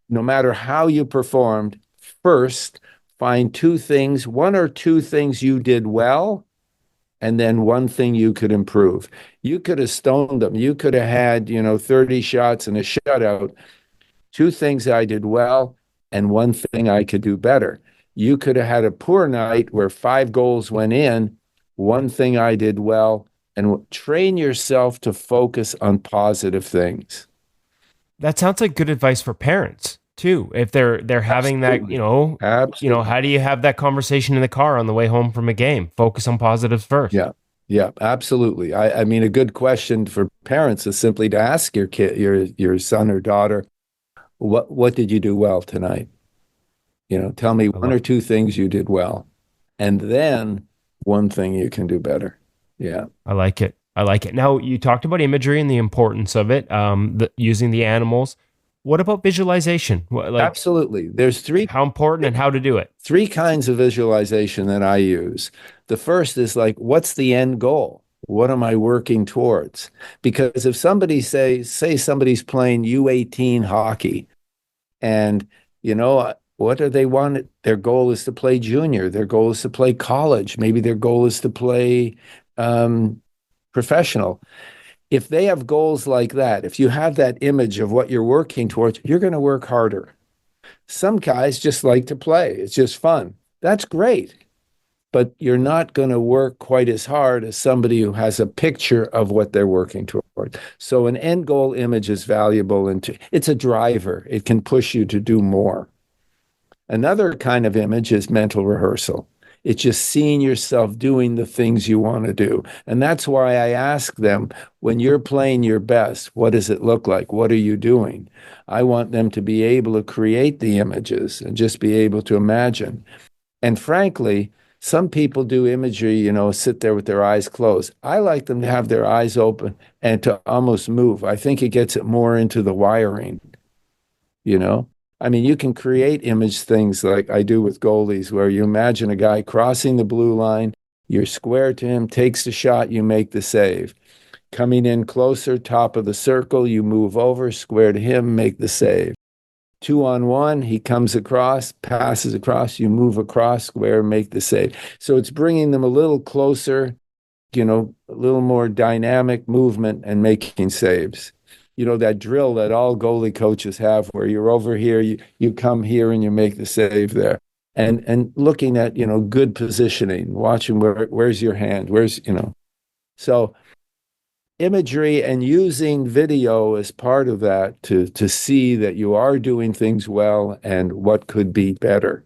no matter how you performed, first find one or two things you did well, and then one thing you could improve. You could have stoned them. You could have had, 30 shots and a shutout. Two things I did well, and one thing I could do better. You could have had a poor night where 5 goals went in, one thing I did well, and train yourself to focus on positive things. That sounds like good advice for parents too. If they're having that, Absolutely. how do you have that conversation in the car on the way home from a game? Focus on positives first. Yeah, absolutely. I mean, a good question for parents is simply to ask your kid, your son or daughter, what did you do well tonight? Tell me one or two things you did well, and then one thing you can do better. Yeah. I like it. Now, you talked about imagery and the importance of it, using the animals. What about visualization? Absolutely. There's three. How important and how to do it? 3 kinds of visualization that I use. The first is like, what's the end goal? What am I working towards? Because if somebody say somebody's playing U18 hockey, and what do they want? Their goal is to play junior. Their goal is to play college. Maybe their goal is to play professional. If they have goals like that, if you have that image of what you're working towards, you're going to work harder. Some guys just like to play. It's just fun. That's great. But you're not going to work quite as hard as somebody who has a picture of what they're working toward. So an end goal image is valuable, and it's a driver. It can push you to do more. Another kind of image is mental rehearsal. It's just seeing yourself doing the things you want to do. And that's why I ask them, when you're playing your best, what does it look like? What are you doing? I want them to be able to create the images and just be able to imagine. And frankly, some people do imagery, sit there with their eyes closed. I like them to have their eyes open and to almost move. I think it gets it more into the wiring, I mean, you can create image things like I do with goalies, where you imagine a guy crossing the blue line, you're square to him, takes the shot, you make the save. Coming in closer, top of the circle, you move over, square to him, make the save. 2-on-1, he comes across, passes across, you move across, square, make the save. So it's bringing them a little closer, a little more dynamic movement and making saves. That drill that all goalie coaches have, where you're over here, you come here and you make the save there. And looking at, good positioning, watching where's your hand, So imagery and using video as part of that to see that you are doing things well and what could be better.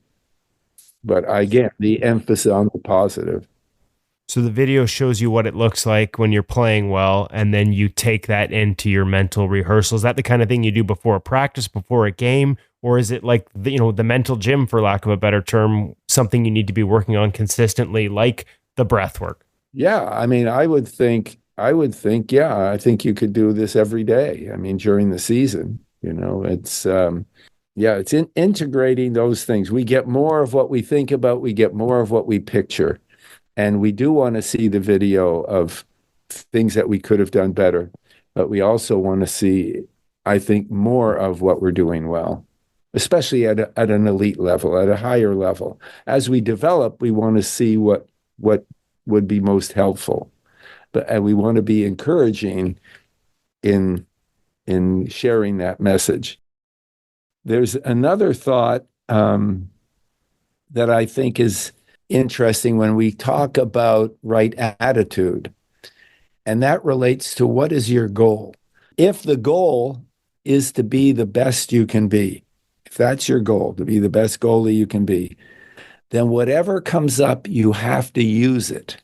But again, the emphasis on the positive. So the video shows you what it looks like when you're playing well, and then you take that into your mental rehearsal. Is that the kind of thing you do before a practice, before a game? Or is it like the mental gym, for lack of a better term, something you need to be working on consistently, like the breath work? Yeah, I mean, I would think, yeah, I think you could do this every day. I mean, during the season, it's, Yeah, it's integrating those things. We get more of what we think about, we get more of what we picture. And we do want to see the video of things that we could have done better. But we also want to see, I think, more of what we're doing well, especially at an elite level, at a higher level. As we develop, we want to see what would be most helpful. And we want to be encouraging in sharing that message. There's another thought that I think is interesting when we talk about right attitude, and that relates to what is your goal? If the goal is to be the best you can be, if that's your goal, to be the best goalie you can be, then whatever comes up, you have to use it.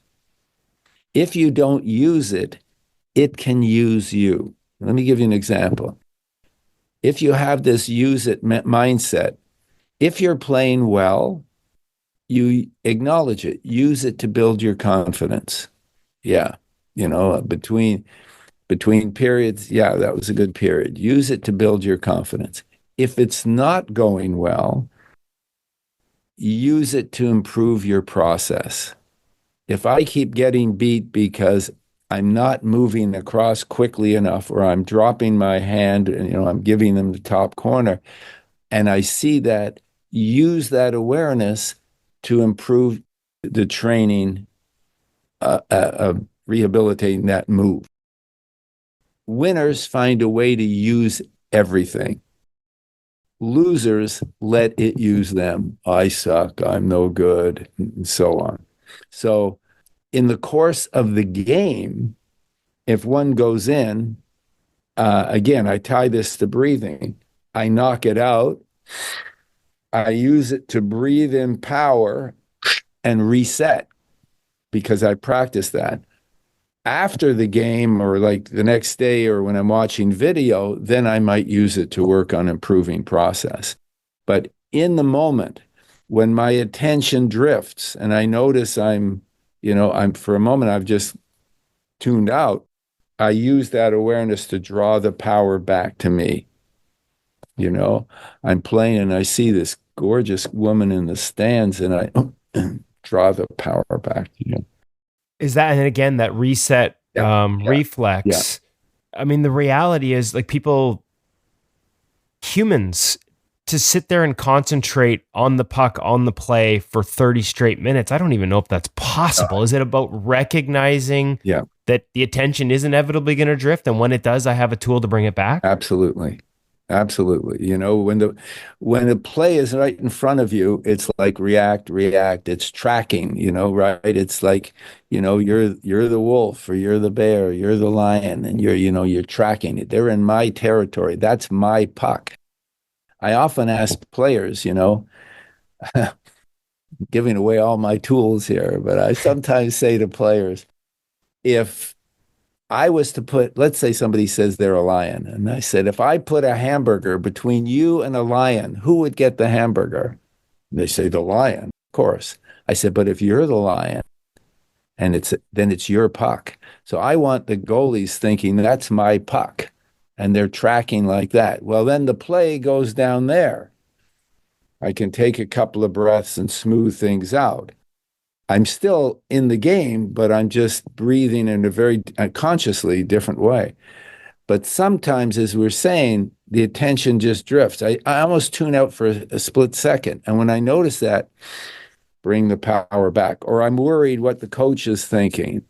If you don't use it, it can use you. Let me give you an example. If you have this use it mindset, if you're playing well, you acknowledge it, use it to build your confidence. Yeah, between periods, yeah, that was a good period. Use it to build your confidence. If it's not going well, use it to improve your process. If I keep getting beat because I'm not moving across quickly enough, or I'm dropping my hand and I'm giving them the top corner, and I see that, use that awareness to improve the training of rehabilitating that move. Winners find a way to use everything. Losers let it use them. I suck, I'm no good, and so on. So in the course of the game, if one goes in, again, I tie this to breathing. I knock it out. I use it to breathe in power and reset because I practice that. After the game, or like the next day, or when I'm watching video, then I might use it to work on improving process. But in the moment, when my attention drifts and I notice I'm for a moment, I've just tuned out, I use that awareness to draw the power back to me. I'm playing and I see this gorgeous woman in the stands, and I draw the power back to you. Is that, and again, that reset reflex? Yeah. I mean, the reality is, like, humans, to sit there and concentrate on the puck, on the play for 30 straight minutes, I don't even know if that's possible. Is it about recognizing that the attention is inevitably going to drift, and when it does, I have a tool to bring it back? Absolutely. When the play is right in front of you, it's like react. It's tracking, right? It's like, you're the wolf, or you're the bear, you're the lion, and you're tracking it. They're in my territory. That's my puck. I often ask players, giving away all my tools here, but I sometimes say to players, if I was to put, let's say somebody says they're a lion, and I said, if I put a hamburger between you and a lion, who would get the hamburger? And they say, the lion, of course. I said, but if you're the lion, and then it's your puck. So I want the goalies thinking that's my puck, and they're tracking like that. Well, then the play goes down there. I can take a couple of breaths and smooth things out. I'm still in the game, but I'm just breathing in a very consciously different way. But sometimes, as we're saying, the attention just drifts. I almost tune out for a split second. And when I notice that, bring the power back. Or I'm worried what the coach is thinking.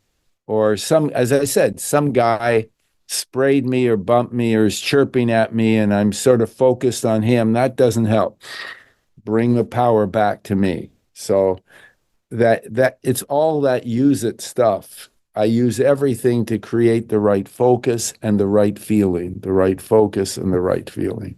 Or as I said, some guy sprayed me or bumped me or is chirping at me, and I'm sort of focused on him. That doesn't help. Bring the power back to me. So that it's all that use it stuff. I use everything to create the right focus and the right feeling, the right focus and the right feeling.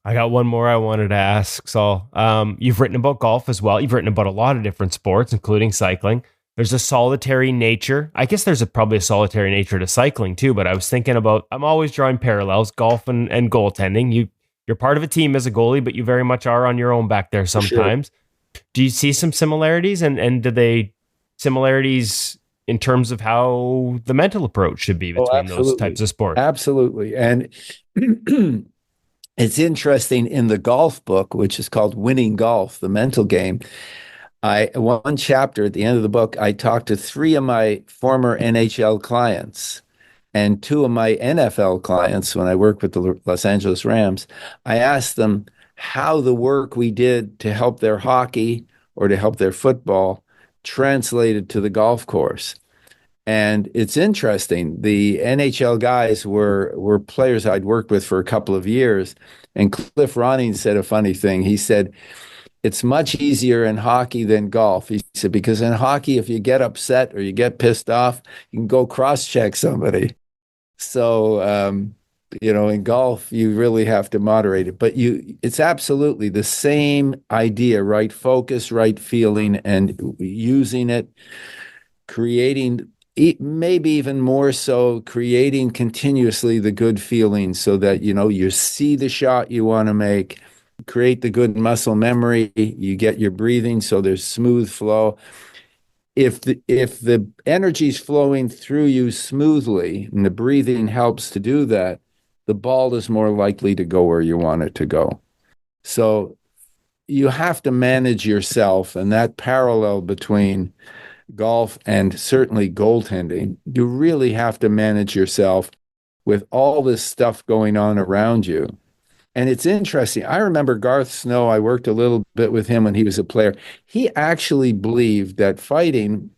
I got one more I wanted to ask, Saul. You've written about golf as well. You've written about a lot of different sports, including cycling. There's a solitary nature. I guess there's probably a solitary nature to cycling too, but I was thinking about, I'm always drawing parallels, golf and goaltending. You're part of a team as a goalie, but you very much are on your own back there sometimes. Sure. Do you see some similarities, and do they similarities in terms of how the mental approach should be between those types of sports? Absolutely. And It's interesting in the golf book, which is called Winning Golf, the mental game. One chapter at the end of the book, I talked to 3 of my former NHL clients and 2 of my NFL clients when I worked with the Los Angeles Rams. I asked them how the work we did to help their hockey or to help their football translated to the golf course. And it's interesting. The NHL guys were players I'd worked with for a couple of years. And Cliff Ronning said a funny thing. He said, it's much easier in hockey than golf. He said, because in hockey, if you get upset or you get pissed off, you can go cross-check somebody. So, in golf, you really have to moderate it. But it's absolutely the same idea, right? Focus, right feeling, and using it, creating, maybe even more so, creating continuously the good feeling so that, you see the shot you want to make, create the good muscle memory, you get your breathing so there's smooth flow. If the energy's flowing through you smoothly and the breathing helps to do that, the ball is more likely to go where you want it to go. So you have to manage yourself, and that parallel between golf and certainly goaltending, you really have to manage yourself with all this stuff going on around you. And it's interesting. I remember Garth Snow, I worked a little bit with him when he was a player. He actually believed that fighting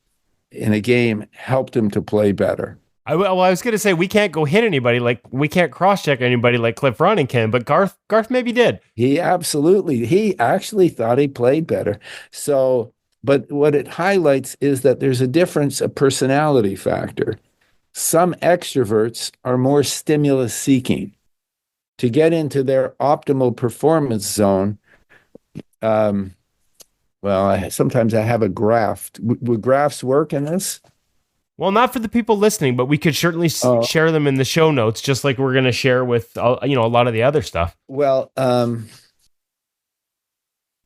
in a game helped him to play better. I was going to say, we can't go hit anybody, like we can't cross-check anybody like Cliff Ronning can, but Garth maybe did. He actually thought he played better. So, but what it highlights is that there's a difference, a personality factor. Some extroverts are more stimulus seeking. To get into their optimal performance zone, sometimes I have a graph. Would graphs work in this? Well, not for the people listening, but we could certainly share them in the show notes, just like we're going to share with a lot of the other stuff. Well,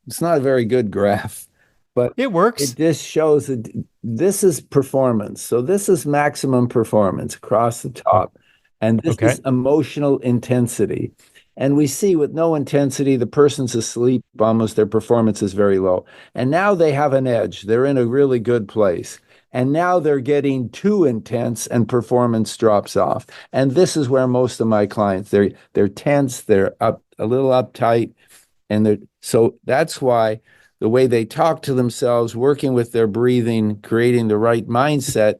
it's not a very good graph, but it works. This shows that this is performance. So this is maximum performance across the top. And this is emotional intensity. And we see with no intensity, the person's asleep, almost their performance is very low. And now they have an edge. They're in a really good place. And now they're getting too intense and performance drops off. And this is where most of my clients, they're tense, they're a little uptight. So that's why the way they talk to themselves, working with their breathing, creating the right mindset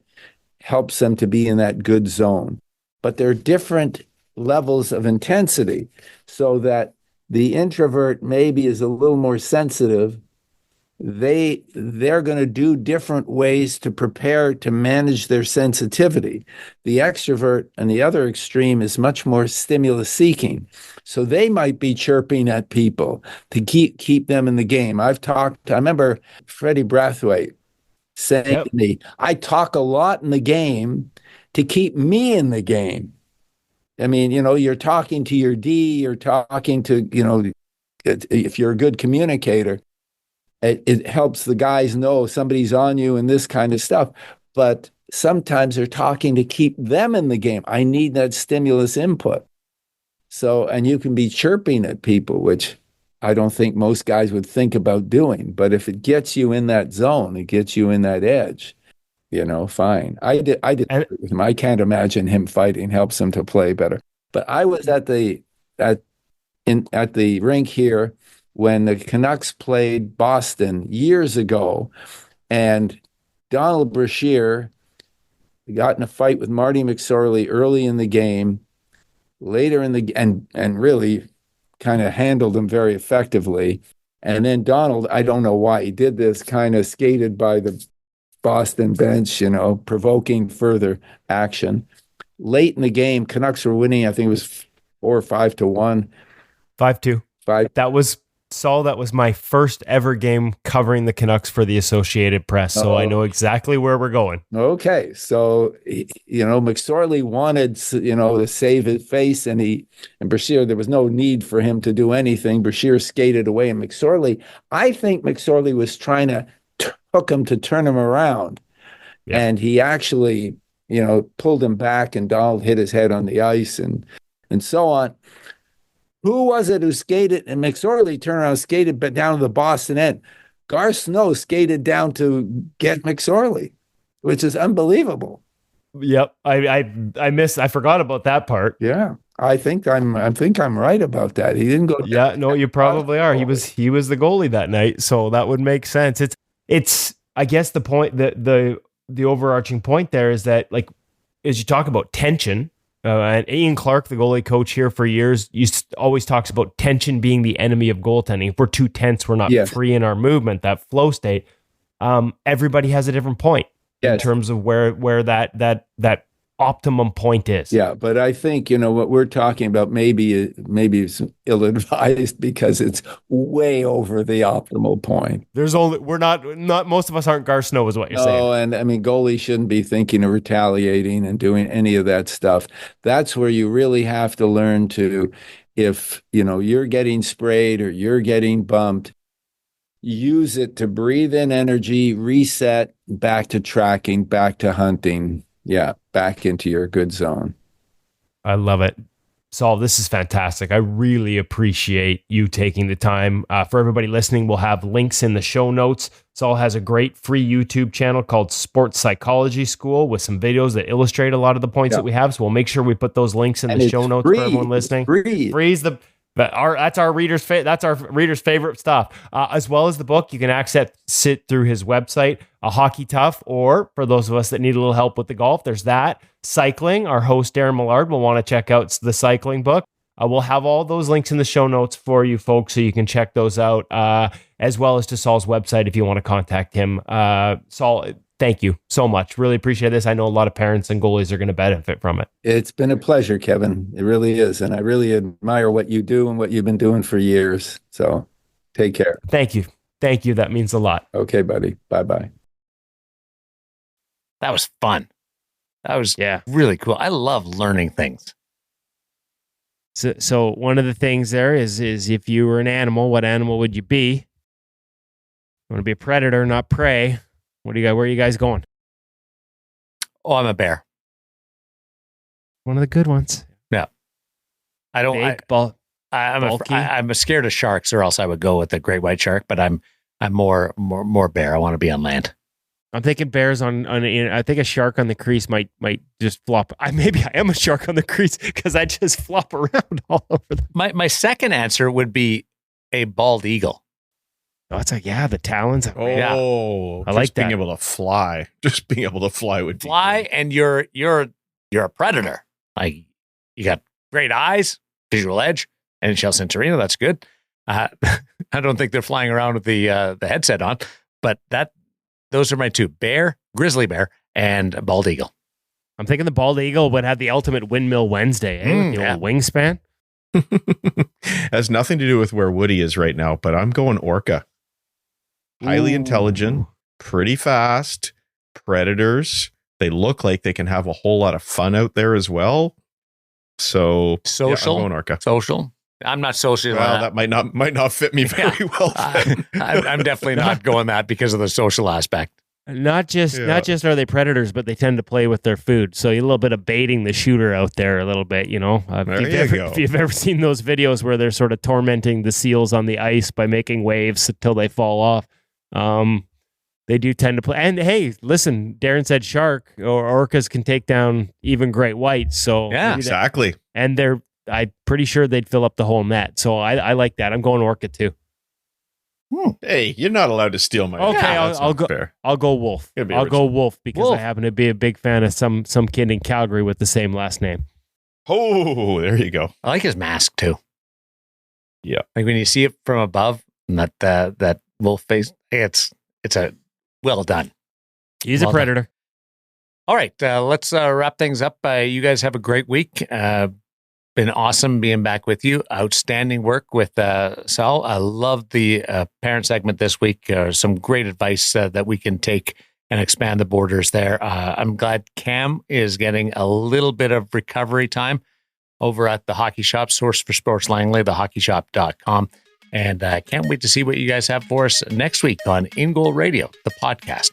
helps them to be in that good zone. But there are different levels of intensity, so that the introvert maybe is a little more sensitive. They're going to do different ways to prepare to manage their sensitivity. The extrovert on the other extreme is much more stimulus seeking. So they might be chirping at people to keep them in the game. I remember Freddie Brathwaite saying to me, I talk a lot in the game to keep me in the game. I mean, you're talking to your D, you're talking to, if you're a good communicator, it helps the guys know somebody's on you and this kind of stuff. But sometimes they're talking to keep them in the game. I need that stimulus input. So, and you can be chirping at people, which I don't think most guys would think about doing. But if it gets you in that zone, it gets you in that edge. Fine. I did with him. I can't imagine him fighting helps him to play better. But I was at the rink here when the Canucks played Boston years ago, and Donald Brashear got in a fight with Marty McSorley early in the game, later in the and really kind of handled him very effectively. And then Donald, I don't know why he did this, kind of skated by the Boston bench, provoking further action. Late in the game, Canucks were winning. I think it was 4 or 5-1. 5-2. 5. That was Saul. That was my first ever game covering the Canucks for the Associated Press. So I know exactly where we're going. Okay. So, McSorley wanted, to save his face, and Brashear, there was no need for him to do anything. Brashear skated away, and I think McSorley was trying to hook him to turn him around. Yeah. And he actually, pulled him back, and Donald hit his head on the ice and so on. Who was it who skated? And McSorley turned around and skated but down to the Boston end. Gar Snow skated down to get McSorley, which is unbelievable. Yep. I forgot about that part. Yeah. I think I'm right about that. He didn't go. Yeah, no, you probably are. He was the goalie that night, so that would make sense. It's I guess the point, the overarching point there is that, like, as you talk about tension, and Ian Clark, the goalie coach here for years, always talks about tension being the enemy of goaltending. If we're too tense, we're not free in our movement, that flow state. Everybody has a different point in terms of where that optimum point is. Yeah, but I think, what we're talking about maybe it's ill-advised because it's way over the optimal point. We're not most of us aren't Gar Snow is what you're saying. Oh, and I mean, goalies shouldn't be thinking of retaliating and doing any of that stuff. That's where you really have to learn to, if, you're getting sprayed or you're getting bumped, use it to breathe in energy, reset, back to tracking, back to hunting. Yeah, back into your good zone. I love it. Saul, this is fantastic. I really appreciate you taking the time. For everybody listening, we'll have links in the show notes. Saul has a great free YouTube channel called Sports Psychology School with some videos that illustrate a lot of the points that we have. So we'll make sure we put those links in the show notes for everyone listening. Freeze the... That's our readers' favorite stuff, as well as the book. You can access it through his website, Hockey Tough, or for those of us that need a little help with the golf, there's that. Cycling, our host Darren Millard will want to check out the cycling book. We'll have all those links in the show notes for you folks, so you can check those out, as well as to Saul's website if you want to contact him. Saul, thank you so much. Really appreciate this. I know a lot of parents and goalies are going to benefit from it. It's been a pleasure, Kevin. It really is. And I really admire what you do and what you've been doing for years. So take care. Thank you. Thank you. That means a lot. Okay, buddy. Bye-bye. That was fun. That was really cool. I love learning things. So one of the things there is if you were an animal, what animal would you be? You want to be a predator, not prey. Where are you guys going? Oh, I'm a bear. One of the good ones. Yeah. I don't. I'm scared of sharks, or else I would go with the great white shark. But I'm more bear. I want to be on land. I'm thinking bears on. I think a shark on the crease might just flop. Maybe I am a shark on the crease because I just flop around all over them. My second answer would be a bald eagle. Oh, it's like, the talons. Oh, I like being able to fly. Just being able to fly would be fly, and you're a predator. Like, you got great eyes, visual edge, and Shell Centurino. That's good. I don't think they're flying around with the headset on, but those are my two: bear, grizzly bear, and bald eagle. I'm thinking the bald eagle would have the ultimate windmill Wednesday, with the old wingspan. Has nothing to do with where Woody is right now, but I'm going orca. Highly intelligent, pretty fast, predators. They look like they can have a whole lot of fun out there as well. So social, I'm going orca. Social. I'm not social. Well, that might not fit me very well. I'm definitely not going that because of the social aspect. Not just are they predators, but they tend to play with their food. So a little bit of baiting the shooter out there a little bit, If you've ever seen those videos where they're sort of tormenting the seals on the ice by making waves until they fall off, they do tend to play. And hey, listen, Darren said shark or orcas can take down even great whites. So exactly. And I'm pretty sure they'd fill up the whole net. So I like that. I'm going orca too. Hey, you're not allowed to steal my. Okay, I'll go. Fair. I'll go wolf. Go wolf because I happen to be a big fan of some kid in Calgary with the same last name. Oh, there you go. I like his mask too. Yeah, like when you see it from above, and that wolf face. It's a well done. He's a predator. All right, let's wrap things up. You guys have a great week. Been awesome being back with you. Outstanding work with Saul. I love the parent segment this week. Some great advice that we can take and expand the borders there. I'm glad Cam is getting a little bit of recovery time over at the Hockey Shop, source for sports Langley, thehockeyshop.com. And I can't wait to see what you guys have for us next week on InGoal Radio, the podcast.